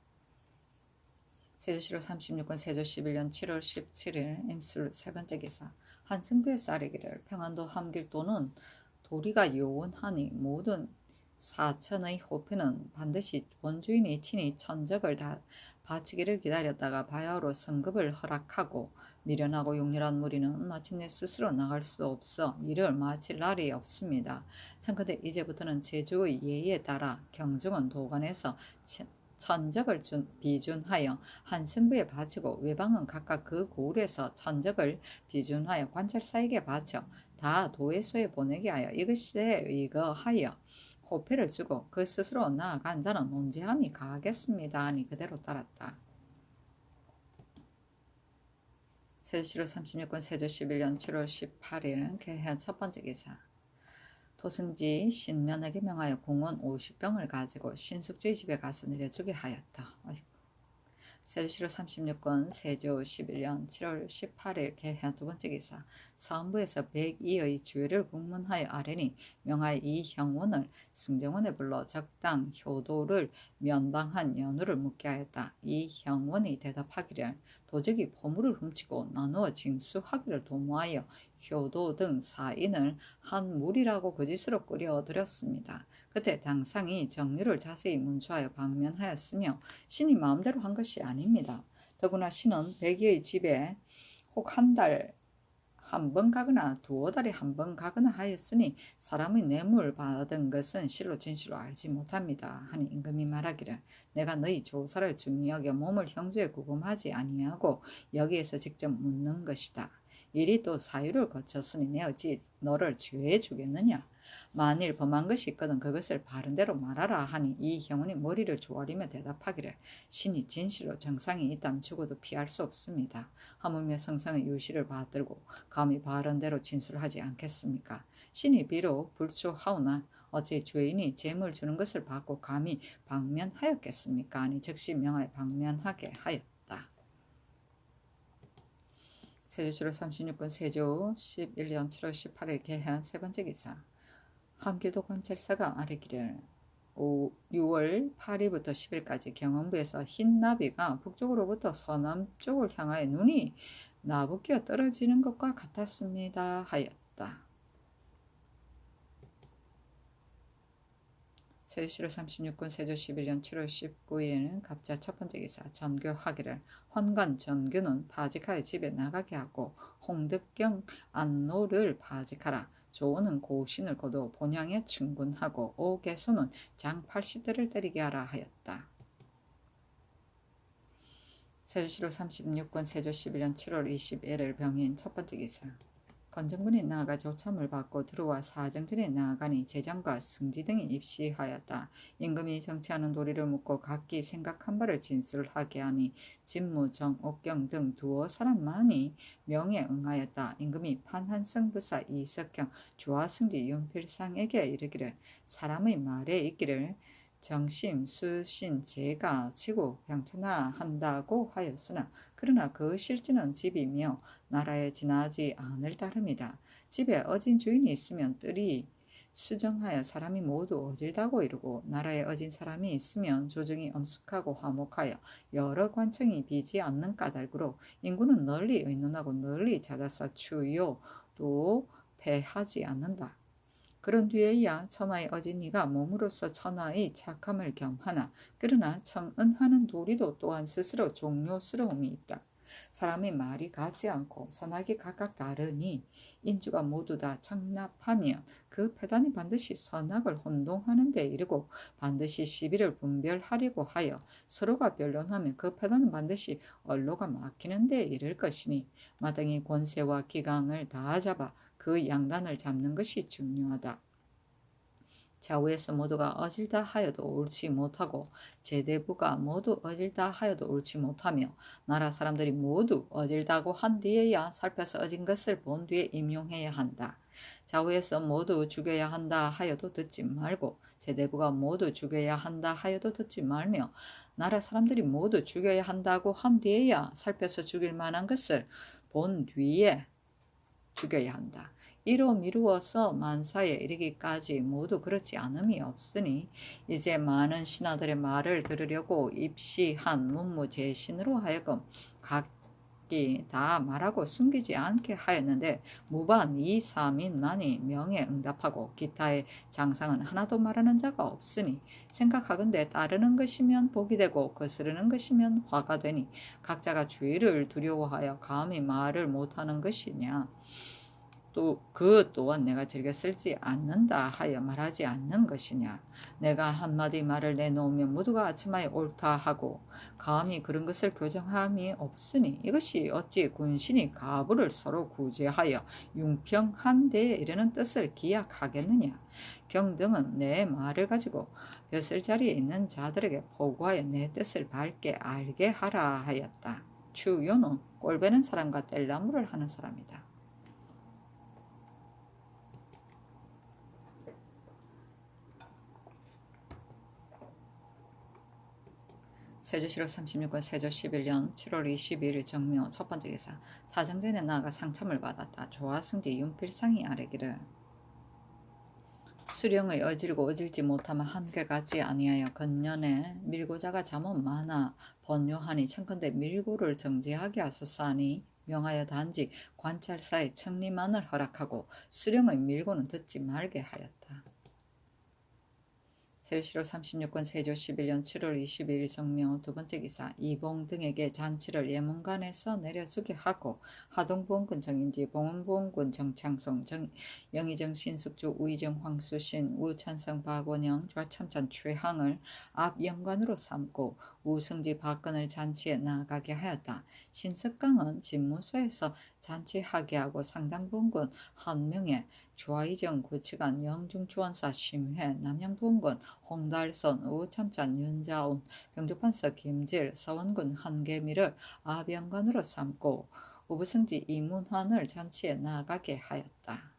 세조실록 36권 세조 11년 7월 17일 임술 세 번째 기사 한승부의 쌀이기를 평안도 함길도는 도리가 요원하니 모든 사천의 호패는 반드시 원주인이 친히 천적을 다 바치기를 기다렸다가 바야흐로 성급을 허락하고 미련하고 용렬한 무리는 마침내 스스로 나갈 수 없어 일을 마칠 날이 없습니다. 참컨대 이제부터는 제주의 예의에 따라 경중은 도관에서 천적을 비준하여 한 승부에 바치고 외방은 각각 그 고을에서 천적을 비준하여 관찰사에게 바쳐 다 도회소에 보내게 하여 이것에 의거하여 호패를 주고 그 스스로 나아간 자는 논제함이 가하겠습니다 하니 그대로 따랐다. 세조실록 36권 세조 11년 7월 18일 개해 첫 번째 기사 도승지 신면에게 명하여 공원 50병을 가지고 신숙주의 집에 가서 내려주게 하였다. 세조실록 36권 세조 11년 7월 18일 개해 두 번째 기사 사헌부에서 102의 주의를 국문하여 아뢰니 명하여 이 형원을 승정원에 불러 적당 효도를 면방한 연후를 묻게 하였다. 이 형원이 대답하기를 도적이 보물을 훔치고 나누어 징수하기를 도모하여 효도 등 사인을 한 무리라고 거짓으로 끌어들였습니다. 그때 당상이 정류를 자세히 문초하여 방면하였으며 신이 마음대로 한 것이 아닙니다. 더구나 신은 백의의 집에 혹 한 달 한 번 가거나 두어 달에 한 번 가거나 하였으니 사람의 뇌물 받은 것은 실로 진실로 알지 못합니다. 하니 임금이 말하기를 내가 너희 조사를 중히 여겨 몸을 형주에 구금하지 아니하고 여기에서 직접 묻는 것이다. 이리 또 사유를 거쳤으니 내 어찌 너를 죄해 주겠느냐. 만일 범한 것이 있거든 그것을 바른대로 말하라 하니 이 형원이 머리를 조아리며 대답하기를 신이 진실로 정상이 있다면 죽어도 피할 수 없습니다. 하물며 성상의 유시를 받들고 감히 바른대로 진술하지 않겠습니까? 신이 비록 불초하오나 어찌 죄인이 재물 주는 것을 받고 감히 방면하였겠습니까? 아니 즉시 명하여 방면하게 하였다. 세조실록 36권 세조 11년 7월 18일 개한 세 번째 기사 함길도 관찰사가 아뢰기를 6월 8일부터 10일까지 경원부에서 흰 나비가 북쪽으로부터 서남쪽을 향하여 눈이 나부끼어 떨어지는 것과 같았습니다 하였다. 세조실록 36권 세조 11년 7월 19일에는 갑자 첫 번째 기사 전교하기를 헌관 전교는 파직하여 집에 나가게 하고 홍득경 안노를 파직하라. 조는 고신을 거두 본향에 충군하고 오개소는 장 80대를 때리게 하라 하였다. 세조실록 36권 세조 11년 7월 21일 병인 첫 번째 기사. 건정군이 나아가 조참을 받고 들어와 사정전에 나아가니 제장과 승지 등이 입시하였다. 임금이 정치하는 도리를 묻고 각기 생각한 바를 진술하게 하니 진무, 정, 옥경 등 두어 사람만이 명에 응하였다. 임금이 판한성 부사 이석경, 주하승지 윤필상에게 이르기를 사람의 말에 있기를 정심, 수신, 재가, 치고 병천하 한다고 하였으나 그러나 그 실지는 집이며 나라에 지나지 않을 따름이다. 집에 어진 주인이 있으면 뜰이 수정하여 사람이 모두 어질다고 이르고 나라에 어진 사람이 있으면 조정이 엄숙하고 화목하여 여러 관청이 비지 않는 까닭으로 인구는 널리 의논하고 널리 찾아서 추요도 패하지 않는다. 그런 뒤에야 천하의 어진이가 몸으로서 천하의 착함을 겸하나 그러나 청은하는 도리도 또한 스스로 종료스러움이 있다. 사람의 말이 같지 않고 선악이 각각 다르니 인주가 모두 다 청납하면 그 패단이 반드시 선악을 혼동하는 데 이르고 반드시 시비를 분별하려고 하여 서로가 변론하면 그 패단은 반드시 언로가 막히는 데 이를 것이니 마땅히 권세와 기강을 다 잡아 그 양단을 잡는 것이 중요하다. 좌우에서 모두가 어질다 하여도 옳지 못하고 제대부가 모두 어질다 하여도 옳지 못하며 나라 사람들이 모두 어질다고 한 뒤에야 살펴서 어진 것을 본 뒤에 임용해야 한다. 좌우에서 모두 죽여야 한다 하여도 듣지 말고 제대부가 모두 죽여야 한다 하여도 듣지 말며 나라 사람들이 모두 죽여야 한다고 한 뒤에야 살펴서 죽일 만한 것을 본 뒤에 죽여야 한다. 이로 미루어서 만사에 이르기까지 모두 그렇지 않음이 없으니 이제 많은 신하들의 말을 들으려고 입시한 문무제신으로 하여금 각기 다 말하고 숨기지 않게 하였는데 무반 2, 3인만이 명에 응답하고 기타의 장상은 하나도 말하는 자가 없으니 생각하건대 따르는 것이면 복이 되고 거스르는 것이면 화가 되니 각자가 주의를 두려워하여 감히 말을 못하는 것이냐. 또 그 또한 내가 즐겨 쓰지 않는다 하여 말하지 않는 것이냐. 내가 한마디 말을 내놓으면 모두가 아침하에 옳다 하고 감히 그런 것을 교정함이 없으니 이것이 어찌 군신이 가부를 서로 구제하여 융평한 데에 이르는 뜻을 기약하겠느냐. 경등은 내 말을 가지고 벼슬 자리에 있는 자들에게 보고하여 내 뜻을 밝게 알게 하라 하였다. 추요는 꼴배는 사람과 뗄나무를 하는 사람이다. 세조실록 36권 세조 11년 7월 22일 정묘 첫 번째 기사. 사정전에 나아가 상참을 받았다. 조하승지 윤필상이 아뢰기를 수령의 어질고 어질지 못하면 한결같지 아니하여 건년에 밀고자가 잠언 많아 번요하니 청컨대 밀고를 정지하게 하소서하니 명하여 단지 관찰사의 청리만을 허락하고 수령의 밀고는 듣지 말게 하였다. 세조실록 36권 세조 11년 7월 22일 정묘 두 번째 기사. 이봉 등에게 잔치를 예문관에서 내려주게 하고 하동부원군 정인지, 봉원부원군 정창송, 영의정 신숙주, 우의정 황수신, 우찬성 박원영, 좌참찬 최항을 앞영관으로 삼고 우승지 박건을 잔치에 나아가게 하였다. 신석강은 집무소에서 잔치하게 하고 상당부원군 한명에, 좌의정 구치관 영중주원사 심회, 남양부원군 홍달선, 우참찬 윤자온, 병조판서 김질, 서원군 한계미를 아병관으로 삼고 우부승지 이문환을 잔치에 나가게 하였다.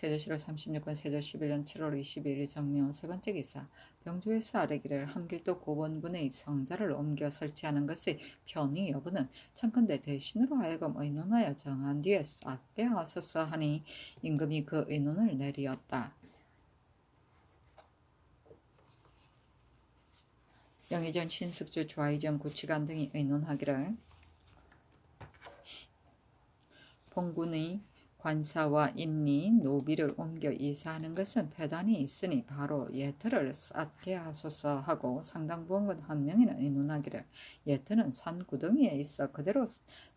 세조실록 36권 세조 11년 7월 22일 정묘 세 번째 기사. 병조에서 아뢰기를 함길도 고원군의 성자를 옮겨 설치하는 것의 편의 여부는 청컨대 대신으로 하여금 의논하여 정한 뒤에 싹게 하소서 하니 임금이 그 의논을 내리었다. 영의정 신숙주, 좌의정 구치관 등이 의논하기를 본군의 관사와 인리, 노비를 옮겨 이사하는 것은 폐단이 있으니 바로 예터를 쌓게 하소서 하고 상당부원군 한 명이나 의논하기를 예터는 산 구덩이에 있어 그대로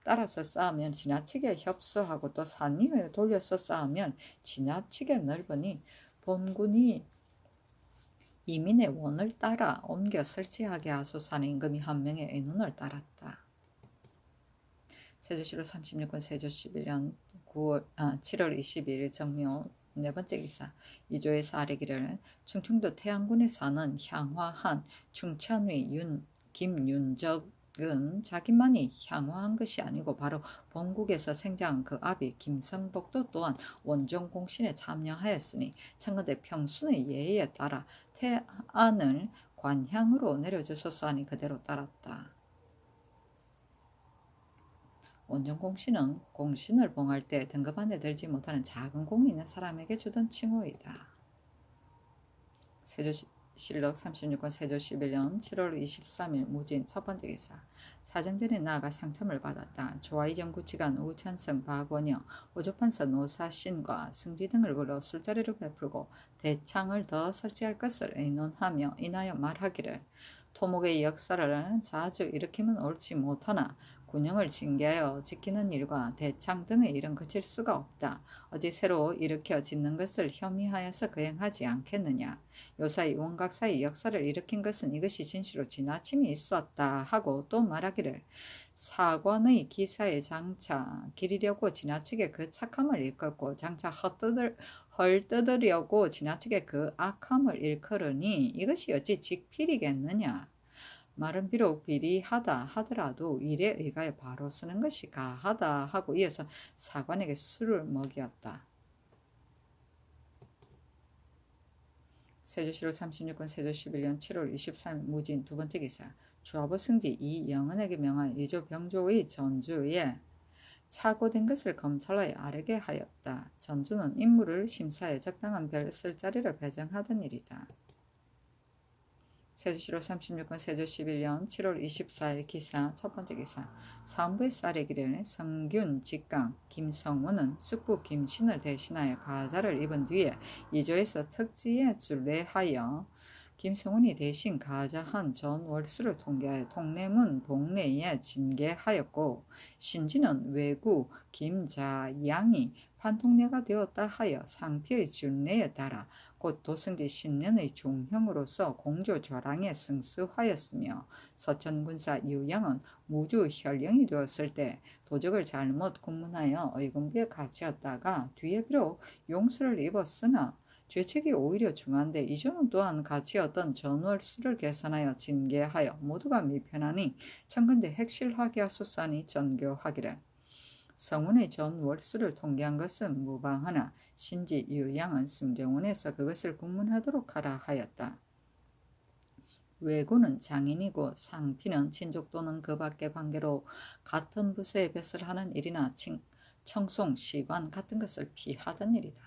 따라서 쌓으면 지나치게 협소하고 또 산 위에 돌려서 쌓으면 지나치게 넓으니 본군이 이민의 원을 따라 옮겨 설치하게 하소서 하는 임금이 한 명의 의논을 따랐다. 세조실록 36권 세조 11년 7월 22일 정묘 네 번째 기사 이조에서 아래기를 충청도 태안군에 사는 향화한 충천위 김윤적은 자기만이 향화한 것이 아니고 바로 본국에서 생장한 그 아비 김성복도 또한 원종공신에 참여하였으니 청건대 평순의 예의에 따라 태안을 관향으로 내려주소서 하니 그대로 따랐다. 원종공신은 공신을 봉할 때 등급 안에 들지 못하는 작은 공이 있는 사람에게 주던 칭호이다. 세조실록 36권 세조 11년 7월 23일 무진 첫 번째 기사 사정전에 나아가 상첨을 받았다. 조화이정 구치관 우찬성 박원영 오조판서 노사신과 승지 등을 불러 술자리를 베풀고 대창을 더 설치할 것을 의논하며 인하여 말하기를 토목의 역사를 자주 일으키면 옳지 못하나 군영을 징계하여 지키는 일과 대창 등의 일은 그칠 수가 없다. 어찌 새로 일으켜 짓는 것을 혐의하여서 거행하지 않겠느냐. 요사이 원각사의 역사를 일으킨 것은 이것이 진실로 지나침이 있었다 하고 또 말하기를 사관의 기사에 장차 기리려고 지나치게 그 착함을 일컫고 장차 헐뜯으려고 지나치게 그 악함을 일컬으니 이것이 어찌 직필이겠느냐. 말은 비록 비리하다 하더라도 일에 의가에 바로 쓰는 것이 가하다 하고 이어서 사관에게 술을 먹였다. 세조실록 36권 세조 11년 7월 23일 무진 두 번째 기사 주하보 승지 이영은에게 명하여 이조 병조의 전주에 착오된 것을 검찰에 아뢰게 하였다. 전주는 임무를 심사해 적당한 별 쓸 자리를 배정하던 일이다. 세조실록 36권 세조 11년 7월 24일 기사 첫 번째 기사 사무부의 쌀의기를 성균 직강 김성우는 숙부 김신을 대신하여 가자를 입은 뒤에 이조에서 특지에 준례하여 김성훈이 대신 가자한 전월수를 통계하여 통례문 복례에 징계하였고 신지는 외구 김자양이 판통례가 되었다 하여 상피의 준례에 따라 곧 도승지 10년의 종형으로서 공조좌랑에 승수하였으며 서천군사 유양은 무주 현령이 되었을 때 도적을 잘못 군문하여 의금부에 갇혔다가 뒤에 비록 용서를 입었으나 죄책이 오히려 중한데 이전은 또한 갇히었던 전월수를 계산하여 징계하여 모두가 미편하니 청근대 핵실하게 하소서하니 전교하기를 성운의 전월수를 통계한 것은 무방하나 신지 유양은 승정원에서 그것을 군문하도록 하라 하였다. 외구는 장인이고 상피는 친족 또는 그 밖의 관계로 같은 부서에 뱃을 하는 일이나 청송, 시관 같은 것을 피하던 일이다.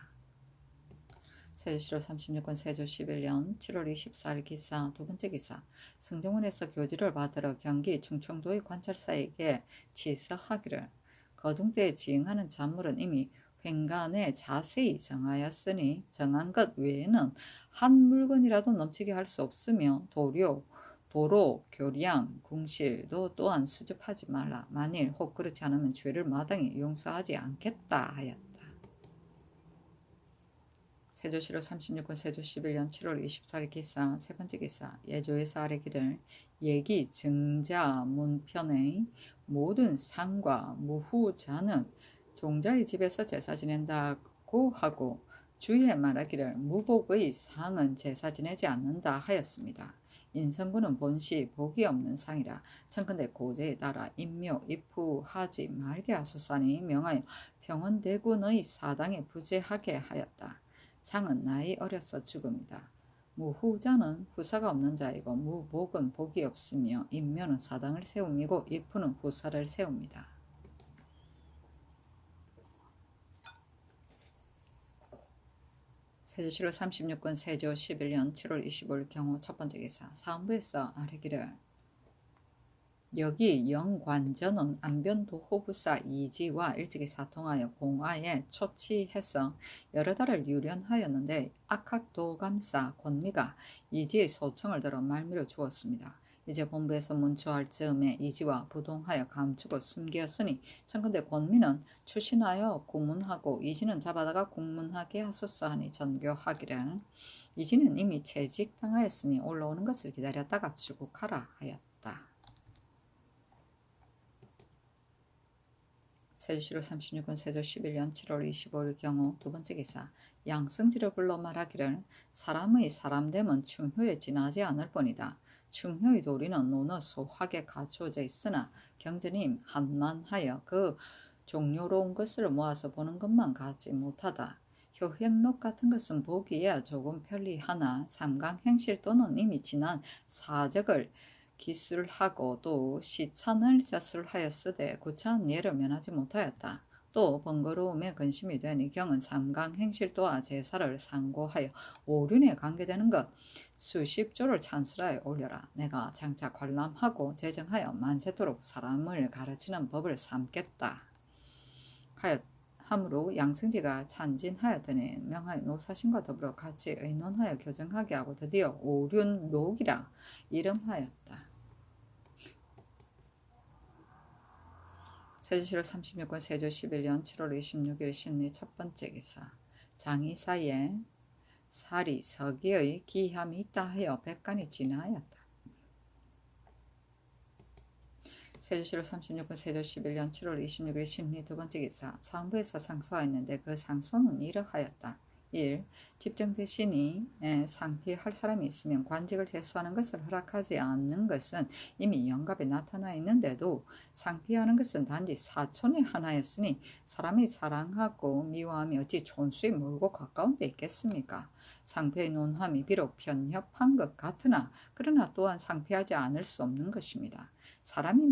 세조실록 36권 세조 11년 7월 24일 기사 두 번째 기사 승정원에서 교지를 받으러 경기 충청도의 관찰사에게 치서하기를 거둥대에 지응하는 잔물은 이미 횡간에 자세히 정하였으니 정한 것 외에는 한 물건이라도 넘치게 할 수 없으며 도로, 교량, 궁실도 또한 수집하지 말라. 만일 혹 그렇지 않으면 죄를 마땅히 용서하지 않겠다 하였다. 세조실록 36권 세조 11년 7월 24일 기사 세 번째 기사 예조에서 아래기를 예기 증자 문편의 모든 상과 무후자는 종자의 집에서 제사 지낸다고 하고 주에 말하기를 무복의 상은 제사 지내지 않는다 하였습니다. 인성군은 본시 복이 없는 상이라 청컨대 고제에 따라 임묘 입후하지 말게 하소서니 명하여 평원대군의 사당에 부재하게 하였다. 상은 나이 어려서 죽음이다. 무후자는 후사가 없는 자이고 무복은 복이 없으며 임묘는 사당을 세움이고 입후는 후사를 세웁니다. 세조실록 36권 세조 11년 7월 25일 경우 첫 번째 기사 사헌부에서 아뢰기를 여기 영관전은 안변도호부사 이지와 일찍이 사통하여 공하에 초치해서 여러 달을 유련하였는데 악학도감사 권미가 이지의 소청을 들어 말미로 주었습니다. 이제 본부에서 문초할 즈음에 이지와 부동하여 감추고 숨겼으니 청컨대 권미는 출신하여 고문하고 이지는 잡아다가 공문하게 하소서 하니 전교하기를 이지는 이미 채직당하였으니 올라오는 것을 기다렸다가 출국하라 하였다. 세조실록 36권 세조 11년 7월 25일 경우 두 번째 기사 양승지를 불러 말하기를 사람의 사람됨은 충효에 지나지 않을 뿐이다. 충효의 도리는 논어 소학에 갖추어져 있으나 경전임 한만하여 그 종료로운 것을 모아서 보는 것만 갖지 못하다. 효행록 같은 것은 보기에 조금 편리하나 삼강행실 또는 이미 지난 사적을 기술하고 또 시찬을 자술하였으되 구차한 예를 면하지 못하였다. 또 번거로움에 근심이 되니 경은 삼강행실 또한 제사를 상고하여 오륜에 관계되는 것 수십 조를 찬술하여 올려라. 내가 장차 관람하고 제정하여 만세토록 사람을 가르치는 법을 삼겠다 하므로 양승지가 찬진하였더니 명하여 노사신과 더불어 같이 의논하여 교정하게 하고 드디어 오륜록이라 이름하였다. 세조실록 36권 세조 11년 7월 26일 신리 첫 번째 기사 장이사에 사리 서기의 기함이 있다 하여 백간이 진하였다. 세조실록 36권 세조 11년 7월 26일 신리 두 번째 기사 상부에서 상소하였는데 그 상소는 이러하였다. 1. 집정 대신이 상피할 사람이 있으면 관직을 제수하는 것을 허락하지 않는 것은 이미 영갑에 나타나 있는데도 상피하는 것은 단지 사촌의 하나였으니 사람이 사랑하고 미워함이 어찌 촌수에 멀고 가까운 데 있겠습니까? 상피의 논함이 비록 편협한 것 같으나 그러나 또한 상피하지 않을 수 없는 것입니다. 사림이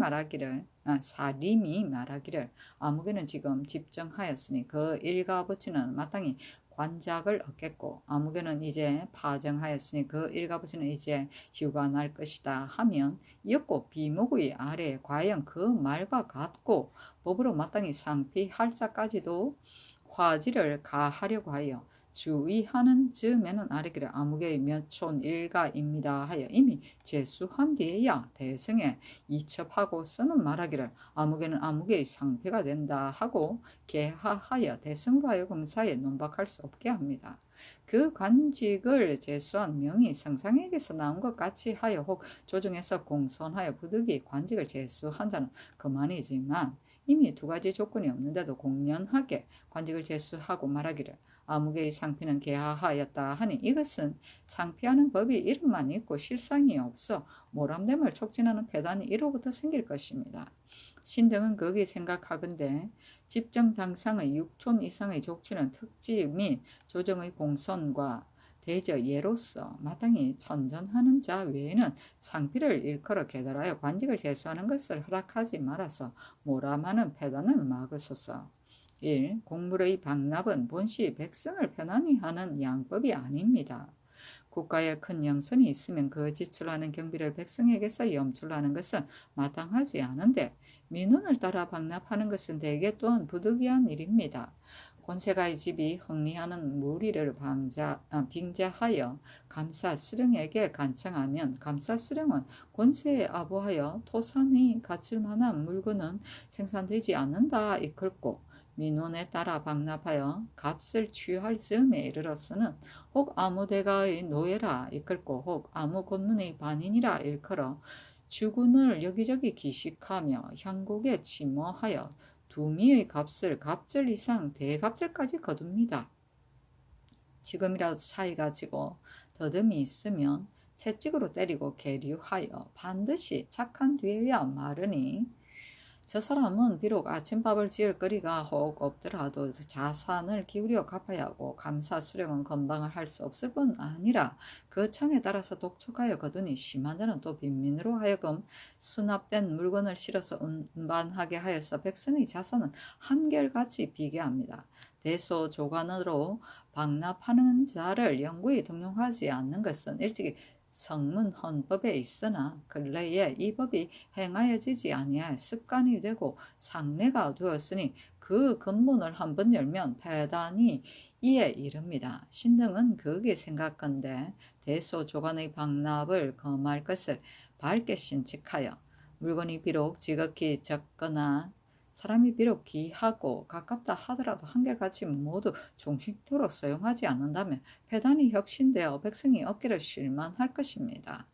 말하기를 아무개는 지금 집정하였으니 그 일가부치는 마땅히 관작을 얻겠고 아무개는 이제 파정하였으니 그 일가부치는 이제 휴가 날 것이다 하면 이었고 비목의 아래 과연 그 말과 같고 법으로 마땅히 상피할 자까지도 화지를 가하려고 하여 주의하는 즈음에는 아래기를 아무개의 몇촌 일가입니다 하여 이미 제수한 뒤에야 대승에 이첩하고서는 말하기를 아무개는 아무개의 상패가 된다 하고 개하하여 대승으로 하여금 사이에 논박할 수 없게 합니다. 그 관직을 제수한 명이 성상에게서 나온 것 같이 하여 혹 조정해서 공선하여 부득이 관직을 제수한 자는 그만이지만 이미 두 가지 조건이 없는데도 공연하게 관직을 제수하고 말하기를 아무개의 상피는 개하하였다 하니 이것은 상피하는 법이 이름만 있고 실상이 없어 모람됨을 촉진하는 폐단이 이로부터 생길 것입니다. 신등은 거기 생각하건대 집정 당상의 6촌 이상의 족치는 특지 및 조정의 공선과 대저 예로서 마땅히 천전하는 자 외에는 상피를 일컬어 계달하여 관직을 제수하는 것을 허락하지 말아서 모람하는 폐단을 막으소서. 1. 공물의 방납은 본시 백성을 편안히 하는 양법이 아닙니다. 국가에 큰 영선이 있으면 그 지출하는 경비를 백성에게서 염출하는 것은 마땅하지 않은데 민원을 따라 방납하는 것은 대개 또한 부득이한 일입니다. 권세가의 집이 흥리하는 무리를 빙자하여 감사수령에게 간청하면 감사수령은 권세에 아부하여 토산이 갖출 만한 물건은 생산되지 않는다 이끌고 민원에 따라 방납하여 값을 취할 즈음에 이르러서는 혹 아무 대가의 노예라 이끌고 혹 아무 권문의 반인이라 일컬어 주군을 여기저기 기식하며 향곡에 침몰하여 두미의 값을 갑절 이상 대갑절까지 거둡니다. 지금이라도 차이가 지고 더듬이 있으면 채찍으로 때리고 계류하여 반드시 착한 뒤에야 마르니 저 사람은 비록 아침밥을 지을 거리가 혹 없더라도 자산을 기울여 갚아야 하고 감사 수령은 건방을 할 수 없을 뿐 아니라 그 청에 따라서 독촉하여 거두니 심한 자는 또 빈민으로 하여금 수납된 물건을 실어서 운반하게 하여서 백성의 자산은 한결같이 비게 합니다. 대소조관으로 방납하는 자를 영구히 등용하지 않는 것은 일찍이 성문 헌법에 있으나 근래에 이 법이 행하여지지 아니할 습관이 되고 상례가 되었으니 그 근본을 한번 열면 패단이 이에 이릅니다. 신등은 그게 생각건대 대소조간의 방납을 금할 것을 밝게 신칙하여 물건이 비록 지극히 적거나 사람이 비록 귀하고 가깝다 하더라도 한결같이 모두 종식토록 사용하지 않는다면 패단이 혁신되어 백성이 얻기를 쉴만할 것입니다.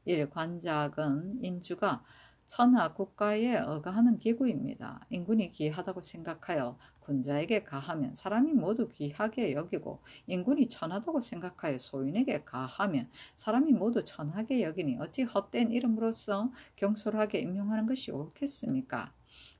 1. 관작은 인주가 천하 국가에 어가하는 기구입니다. 인군이 귀하다고 생각하여 군자에게 가하면 사람이 모두 귀하게 여기고 인군이 천하다고 생각하여 소인에게 가하면 사람이 모두 천하게 여기니 어찌 헛된 이름으로서 경솔하게 임용하는 것이 옳겠습니까?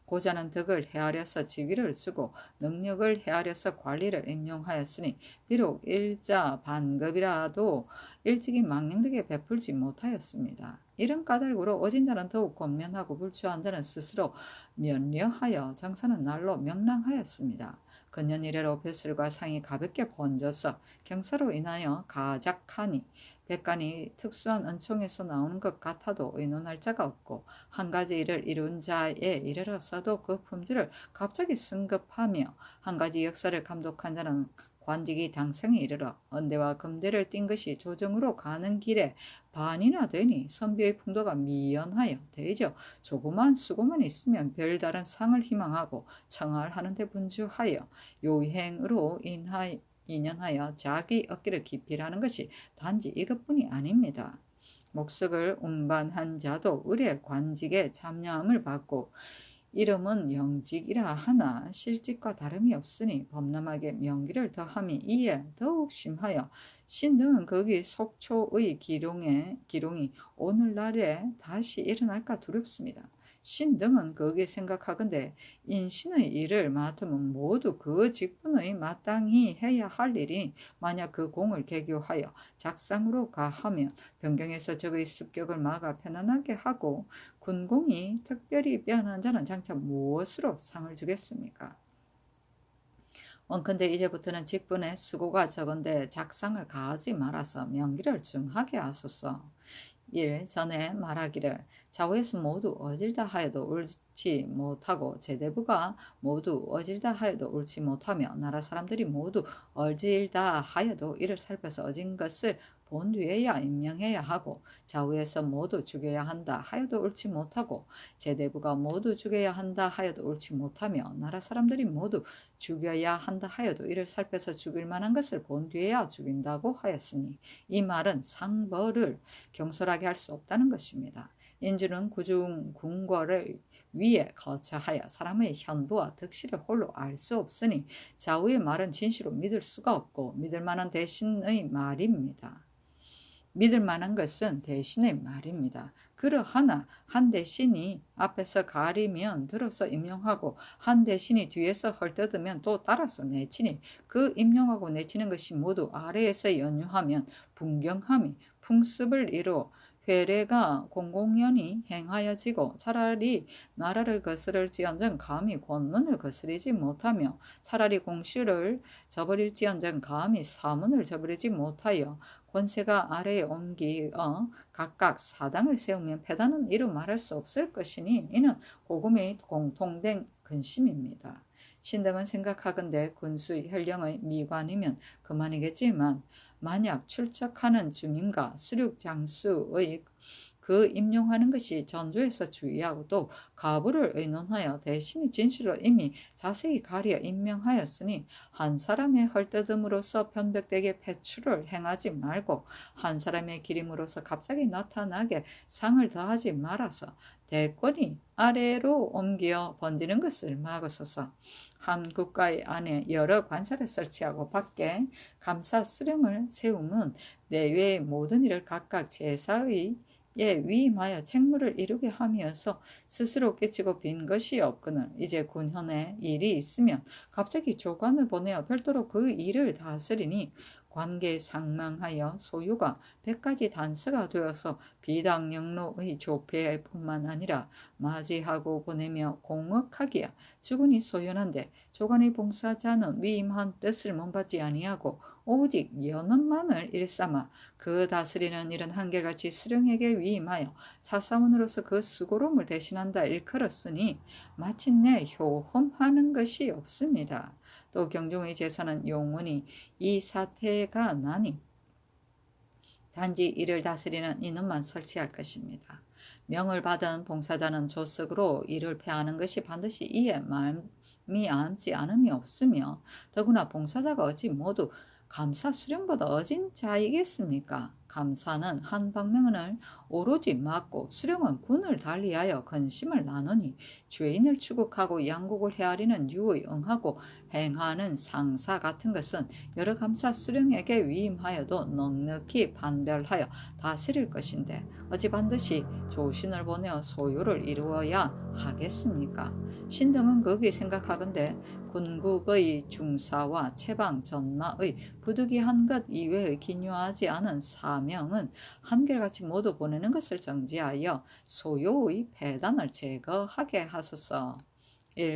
고자는 덕을 헤아려서 직위를 쓰고 능력을 헤아려서 관리를 임용하였으니 비록 일자 반급이라도 일찍이 망령되게 베풀지 못하였습니다. 이런 까닭으로 어진 자는 더욱 권면하고 불추한 자는 스스로 면려하여 정사는 날로 명랑하였습니다. 근년 이래로 벼슬과 상이 가볍게 번져서 경사로 인하여 가작하니 백간이 특수한 은총에서 나오는 것 같아도 의논할 자가 없고 한 가지 일을 이룬 자에 이르러서도 그 품질을 갑자기 승급하며 한 가지 역사를 감독한 자는 관직이 당상에 이르러 언대와 금대를 띈 것이 조정으로 가는 길에 반이나 되니 선비의 풍도가 미연하여 대저 조그만 수고만 있으면 별다른 상을 희망하고 청할하는 데 분주하여 요행으로 인연하여 자기 얻기를 기필하는 것이 단지 이것뿐이 아닙니다. 목석을 운반한 자도 의례 관직에 참여함을 받고 이름은 영직이라 하나 실직과 다름이 없으니 범람하게 명기를 더함이 이에 더욱 심하여 신등은 거기 속초의 기롱이 오늘날에 다시 일어날까 두렵습니다. 신등은 거기에 생각하건대 인신의 일을 맡으면 모두 그 직분의 마땅히 해야 할 일이 만약 그 공을 개교하여 작상으로 가하면 변경해서 적의 습격을 막아 편안하게 하고 군공이 특별히 빼어난 자는 장차 무엇으로 상을 주겠습니까? 원컨대 이제부터는 직분에 수고가 적은데 작상을 가하지 말아서 명기를 증하게 하소서. 1. 전에 말하기를 좌우에서 모두 어질다 하여도 옳지 못하고 제대부가 모두 어질다 하여도 옳지 못하며 나라 사람들이 모두 어질다 하여도 이를 살펴서 어진 것을 본 뒤에야 임명해야 하고 좌우에서 모두 죽여야 한다 하여도 옳지 못하고 제대부가 모두 죽여야 한다 하여도 옳지 못하며 나라 사람들이 모두 죽여야 한다 하여도 이를 살펴서 죽일 만한 것을 본 뒤에야 죽인다고 하였으니 이 말은 상벌을 경솔하게 할 수 없다는 것입니다. 인주는 구중 궁궐을 위에 거처하여 사람의 현부와 득실을 홀로 알 수 없으니 좌우의 말은 진실로 믿을 수가 없고 믿을 만한 대신의 말입니다. 믿을 만한 것은 대신의 말입니다. 그러하나 한 대신이 앞에서 가리면 들어서 임용하고 한 대신이 뒤에서 헐뜯으면 또 따라서 내치니 그 임용하고 내치는 것이 모두 아래에서 연유하면 분경함이 풍습을 이루어 회례가 공공연히 행하여지고 차라리 나라를 거스를지언정 감히 권문을 거스르지 못하며 차라리 공시를 저버릴지언정 감히 사문을 저버리지 못하여 권세가 아래에 옮기어 각각 사당을 세우면 패단은 이루 말할 수 없을 것이니 이는 고금의 공통된 근심입니다. 신등은 생각하건대 군수 현령의 미관이면 그만이겠지만 만약 출척하는 중임과 수륙장수의 그 임용하는 것이 전조에서 주의하고 또 가부를 의논하여 대신이 진실로 이미 자세히 가려 임명하였으니 한 사람의 헐뜯음으로써 편벽되게 배출을 행하지 말고 한 사람의 기림으로써 갑자기 나타나게 상을 더하지 말아서 대권이 아래로 옮겨 번지는 것을 막으소서. 한 국가의 안에 여러 관사를 설치하고 밖에 감사 수령을 세우면 내외의 모든 일을 각각 제사의 위임하여 책무를 이루게 하면서 스스로 깨치고 빈 것이 없거늘 이제 군현에 일이 있으면 갑자기 조관을 보내어 별도로 그 일을 다스리니 관계 상망하여 소유가 100가지 단서가 되어서 비당영로의 조폐뿐만 아니라 맞이하고 보내며 공억하기야 주군이 소연한데 조간의 봉사자는 위임한 뜻을 몸받지 아니하고 오직 연원만을 일삼아 그 다스리는 일은 한결같이 수령에게 위임하여 차사원으로서 그 수고로움을 대신한다 일컬었으니 마침내 효험하는 것이 없습니다. 또 경종의 제사는 영원히 이 사태가 나니 단지 이를 다스리는 인원만 설치할 것입니다. 명을 받은 봉사자는 조석으로 이를 폐하는 것이 반드시 이에 마음이 앉지 않음이 없으며 더구나 봉사자가 어찌 모두 감사 수령보다 어진 자이겠습니까? 감사는 한 방면을 오로지 맡고 수령은 군을 달리하여 근심을 나누니 죄인을 추국하고 양국을 헤아리는 유의 응하고 행하는 상사 같은 것은 여러 감사 수령에게 위임하여도 넉넉히 판별하여 다스릴 것인데 어찌 반드시 조신을 보내어 소유를 이루어야 하겠습니까? 신등은 거기 생각하건대 군국의 중사와 채방 전마의 부득이한 것 이외의 기묘하지 않은 사명은 한결같이 모두 보내는 것을 정지하여 소요의 폐단을 제거하게 하소서.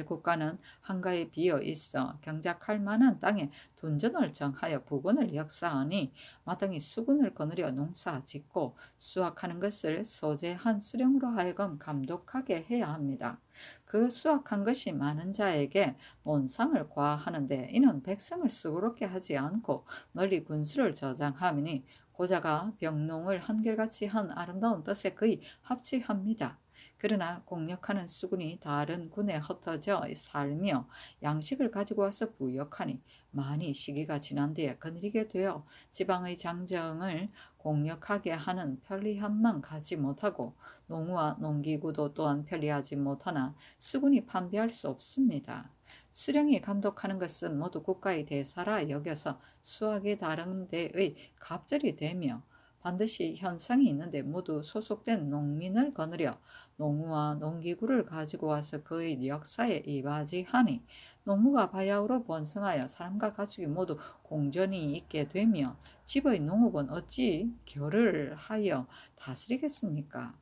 국가는 한가에 비어 있어 경작할 만한 땅에 둔전을 정하여 부근을 역사하니 마땅히 수군을 거느려 농사 짓고 수확하는 것을 소재한 수령으로 하여금 감독하게 해야 합니다. 그 수확한 것이 많은 자에게 논상을 과하는데 이는 백성을 수고롭게 하지 않고 널리 군수를 저장하니 고자가 병농을 한결같이 한 아름다운 뜻에 거의 합치합니다. 그러나 공력하는 수군이 다른 군에 흩어져 살며 양식을 가지고 와서 부역하니 많이 시기가 지난 뒤에 거느리게 되어 지방의 장정을 공력하게 하는 편리함만 가지 못하고 농우와 농기구도 또한 편리하지 못하나 수군이 판비할 수 없습니다. 수령이 감독하는 것은 모두 국가의 대사라 여겨서 수학이 다른 데의 갑절이 되며 반드시 현상이 있는데 모두 소속된 농민을 거느려 농우와 농기구를 가지고 와서 그의 역사에 이바지하니 농무가 바야흐로 번성하여 사람과 가축이 모두 공전이 있게 되며 집의 농업은 어찌 결을 하여 다스리겠습니까?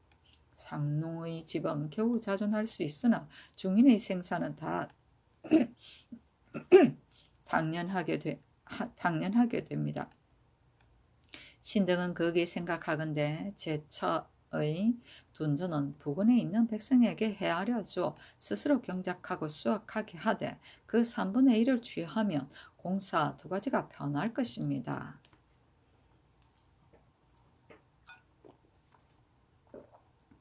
상농의 집은 겨우 자존할 수 있으나 중인의 생산은 다 당연하게 됩니다. 신등은 거기에 생각하건대 제처의 둔전은 부근에 있는 백성에게 헤아려 주어 스스로 경작하고 수확하게 하되 그 3분의 1을 취하면 공사 2가지가 변할 것입니다.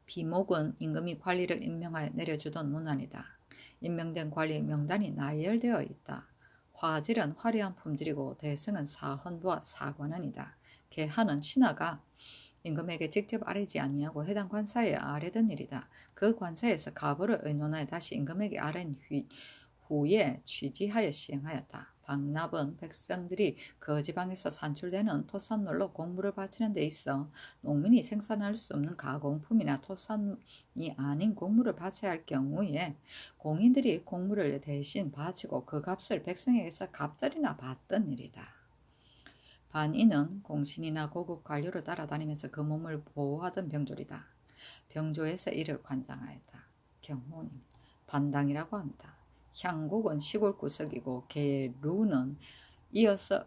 비목은 임금이 관리를 임명하여 내려주던 문안이다. 임명된 관리의 명단이 나열되어 있다. 화질은 화려한 품질이고 대승은 사헌부와 사관원이다. 개하는 신하가 임금에게 직접 아뢰지 아니하고 해당 관사에 아뢰던 일이다. 그 관사에서 가부를 의논하여 다시 임금에게 아뢰는 후에 취지하여 시행하였다. 박납은 백성들이 그 지방에서 산출되는 토산물로 공물을 바치는 데 있어 농민이 생산할 수 없는 가공품이나 토산이 아닌 공물을 바쳐야 할 경우에 공인들이 공물을 대신 바치고 그 값을 백성에게서 갑절이나 받던 일이다. 반인은 공신이나 고급 관료를 따라다니면서 그 몸을 보호하던 병졸이다. 병조에서 이를 관장하였다. 경호는 반당이라고 한다. 향곡은 시골 구석이고 계루는 이어서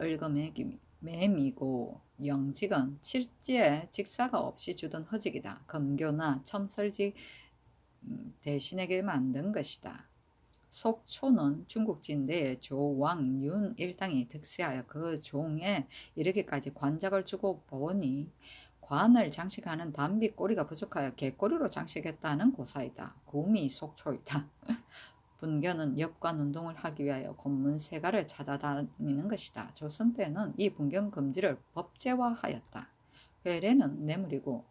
얽어매미고 영직은 실제 직사가 없이 주던 허직이다. 검교나 첨설직 대신에게 만든 것이다. 속초는 중국 진대의 조왕윤 일당이 득세하여 그 종에 이르기까지 관작을 주고 보니 관을 장식하는 담비 꼬리가 부족하여 개꼬리로 장식했다는 고사이다. 구미 속초이다. 분견은 엽관 운동을 하기 위하여 곤문세가를 찾아다니는 것이다. 조선 때는 이 분견 금지를 법제화하였다. 회례는 뇌물이고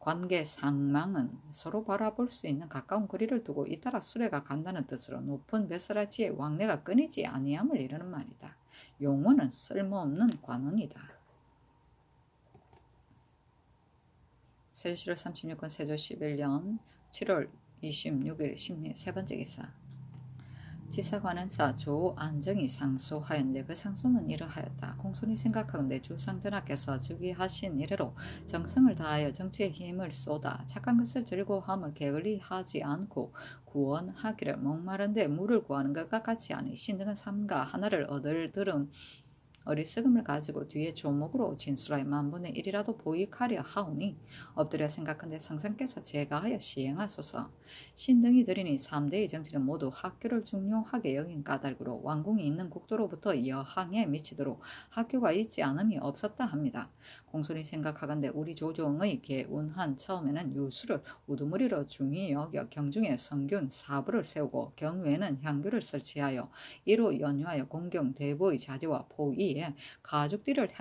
관계 상망은 서로 바라볼 수 있는 가까운 거리를 두고 잇따라 수레가 간다는 뜻으로 높은 벼슬아치에 왕래가 끊이지 아니함을 이르는 말이다. 용어는 쓸모없는 관원이다. 세조실록 36권 세조 11년 7월 26일 신미 세 번째 기사. 지사관은 조안정이 상소하였는데 그 상소는 이러하였다. 공손히 생각하건대 주상전하께서 즉위하신 이래로 정성을 다하여 정치에 힘을 쏟아 착한 것을 즐거워함을 게을리하지 않고 구원하기를 목마른데 물을 구하는 것과 같이 하니 신등은 삼가 하나를 얻을 들은 어리석음을 가지고 뒤에 조목으로 진술하여 만분의 일이라도 보익하려 하오니 엎드려 생각한데 성상께서 제가하여 시행하소서. 신등이 들으니 3대의 정치는 모두 학교를 중요하게 여긴 까닭으로 왕궁이 있는 국도로부터 여항에 미치도록 학교가 있지 않음이 없었다 합니다. 공손히 생각하건대 우리 조정의 개운한 처음에는 유수를 우두머리로 중히 여겨 경중에 성균 사부를 세우고 경외에는 향교를 설치하여 이로 연유하여 공경 대보의 자제와 포위에 가죽띠를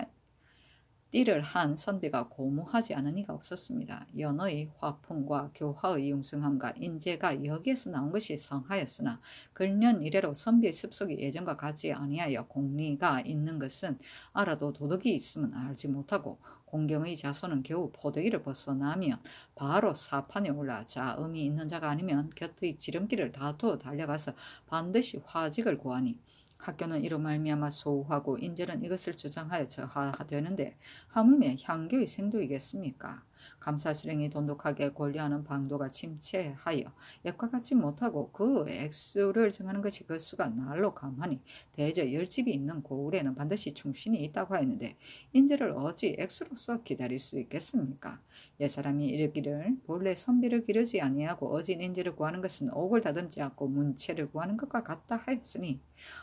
한 선비가 고무하지 않은 이가 없었습니다. 연의 화풍과 교화의 융성함과 인재가 여기에서 나온 것이 성하였으나 근년 이래로 선비의 습속이 예전과 같지 아니하여 공리가 있는 것은 알아도 도덕이 있음은 알지 못하고 공경의 자손은 겨우 포대기를 벗어나면 바로 사판에 올라 자음이 있는 자가 아니면 곁의 지름길을 다투어 달려가서 반드시 화직을 구하니 학교는 이로 말미암아 소우하고 인재는 이것을 주장하여 저하되는데 하물며 향교의 생도이겠습니까? 감사수령이 돈독하게 권리하는 방도가 침체하여 역과 같지 못하고 그 액수를 정하는 것이 그 수가 날로 감하니 대저 열집이 있는 고을에는 반드시 충신이 있다고 하였는데 인재를 어찌 액수로서 기다릴 수 있겠습니까? 옛사람이 이르기를 본래 선비를 기르지 아니하고 어진 인재를 구하는 것은 옥을 다듬지 않고 문체를 구하는 것과 같다 하였으니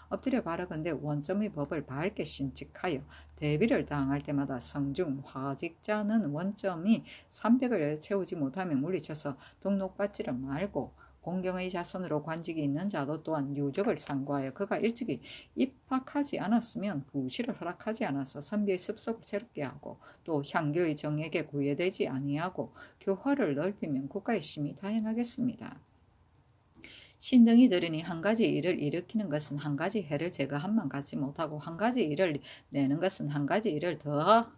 엎드려 바라건대 원점의 법을 밝게 신칙하여 대비를 당할 때마다 성중 화직자는 원점이 300을 채우지 못하면 물리쳐서 등록받지를 말고 공경의 자손으로 관직이 있는 자도 또한 유적을 상고하여 그가 일찍이 입학하지 않았으면 부시를 허락하지 않아서 선비의 습속을 새롭게 하고 또 향교의 정액에 구애되지 아니하고 교화를 넓히면 국가의 심히 다양하겠습니다. 신등이 들으니 한 가지 일을 일으키는 것은 한 가지 해를 제거함만 갖지 못하고 한 가지 일을 내는 것은 한 가지 일을 더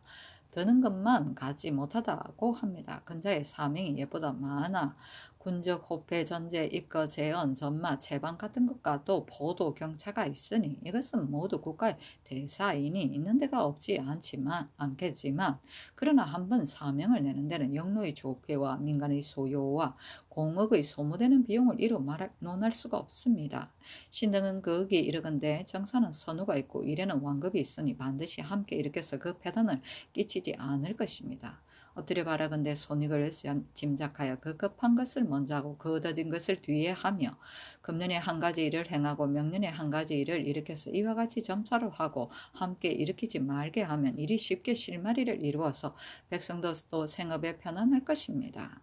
드는 것만 갖지 못하다고 합니다. 근자의 사명이 예보다 많아 군적, 호패, 전제, 입거, 재언, 전마, 채방 같은 것과 또 보도, 경차가 있으니 이것은 모두 국가의 대사인이 있는 데가 없지 않겠지만 그러나 한번 사명을 내는 데는 영로의 조폐와 민간의 소요와 공업의 소모되는 비용을 이루 논할 수가 없습니다. 신등은 거기 이르건대 정사는 선우가 있고 일에는 완급이 있으니 반드시 함께 일으켜서 그 패단을 끼치지 않을 것입니다. 엎드려 바라건대 손익을 짐작하여 그 급한 것을 먼저 하고 그 더딘 것을 뒤에 하며 금년에 한 가지 일을 행하고 명년에 한 가지 일을 일으켜서 이와 같이 점차로 하고 함께 일으키지 말게 하면 일이 쉽게 실마리를 이루어서 백성도 또 생업에 편안할 것입니다.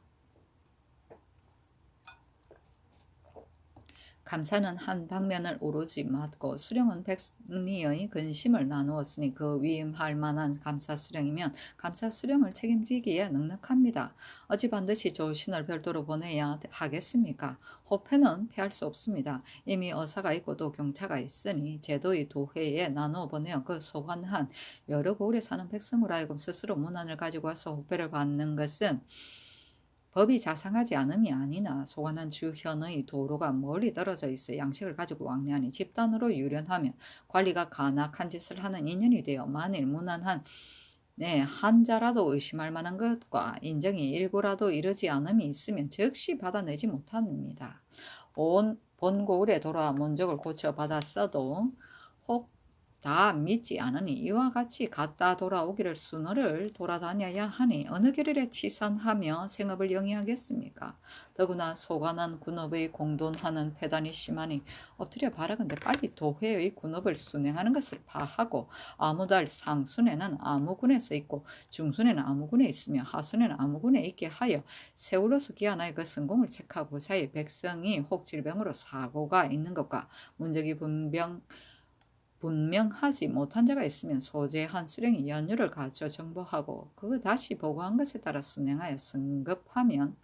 감사는 한 방면을 오로지 맡고 수령은 백리의 근심을 나누었으니 그 위임할 만한 감사수령이면 감사수령을 책임지기에 넉넉합니다. 어찌 반드시 조신을 별도로 보내야 하겠습니까? 호패는 피할 수 없습니다. 이미 어사가 있고 또 경차가 있으니 제도의 도회에 나누어 보내어 그 소관한 여러 고을에 사는 백성으로 하여금 스스로 문안을 가지고 와서 호패를 받는 것은 법이 자상하지 않음이 아니나 소관한 주현의 도로가 멀리 떨어져 있어 양식을 가지고 왕래하니 집단으로 유련하면 관리가 간악한 짓을 하는 인연이 되어 만일 무난한 한자라도 의심할 만한 것과 인정이 일고라도 이르지 않음이 있으면 즉시 받아내지 못합니다. 본고을에 돌아와 문적을 고쳐 받았어도 혹 다 믿지 않으니 이와 같이 갔다 돌아오기를 수너를 돌아다녀야 하니 어느 겨를에 치산하며 생업을 영위하겠습니까? 더구나 소관한 군업의 공돈하는 패단이 심하니 엎드려 바라건대 빨리 도회의 군업을 순행하는 것을 파하고 아무달 상순에는 아무군에서 있고 중순에는 아무군에 있으며 하순에는 아무군에 있게 하여 세울로서 기한하여 그 성공을 책하고 그 사이 백성이 혹 질병으로 사고가 있는 것과 문적이 분명하지 못한 자가 있으면 소재한 수령이 연유를 갖춰 정보하고 그거 다시 보고한 것에 따라 순행하여 승급하면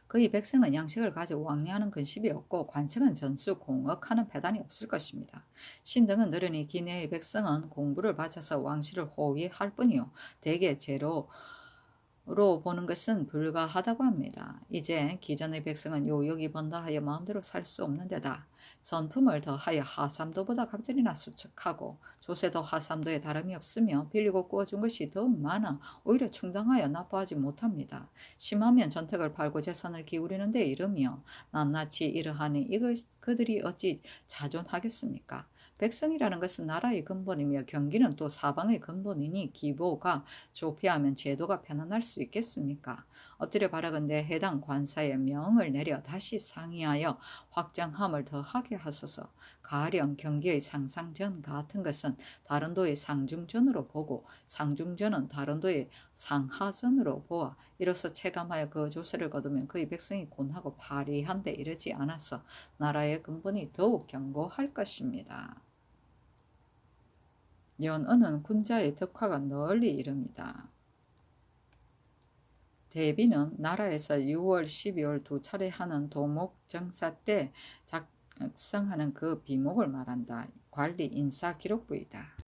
그의 백성은 양식을 가지고 왕래하는 근심이 없고 관청은 전수 공억하는 배단이 없을 것입니다. 신등은 늘으니 기내의 백성은 공부를 바쳐서 왕실을 호위할 뿐이요 대개 제로 로 보는 것은 불가하다고 합니다. 이제 기존의 백성은 요역이 번다 하여 마음대로 살 수 없는 데다 전품을 더하여 하삼도보다 갑절이나 수척하고 조세도 하삼도에 다름이 없으며 빌리고 구워준 것이 더욱 많아 오히려 충당하여 납부하지 못합니다. 심하면 전택을 팔고 재산을 기울이는 데 이르며 낱낱이 이러하니 이것 그들이 어찌 자존하겠습니까? 백성이라는 것은 나라의 근본이며 경기는 또 사방의 근본이니 기보가 좁혀하면 제도가 편안할 수 있겠습니까? 엎드려 바라건대 해당 관사에 명을 내려 다시 상의하여 확장함을 더하게 하소서. 가령 경기의 상상전 같은 것은 다른 도의 상중전으로 보고 상중전은 다른 도의 상하전으로 보아 이로써 체감하여 그 조세를 거두면 그의 백성이 곤하고 파리한 데 이르지 않아서 나라의 근본이 더욱 견고할 것입니다. 연은은 군자의 덕화가 널리 이릅니다. 대비는 나라에서 6월, 12월 두 차례 하는 도목 정사 때 작성하는 그 비목을 말한다. 관리 인사 기록부이다.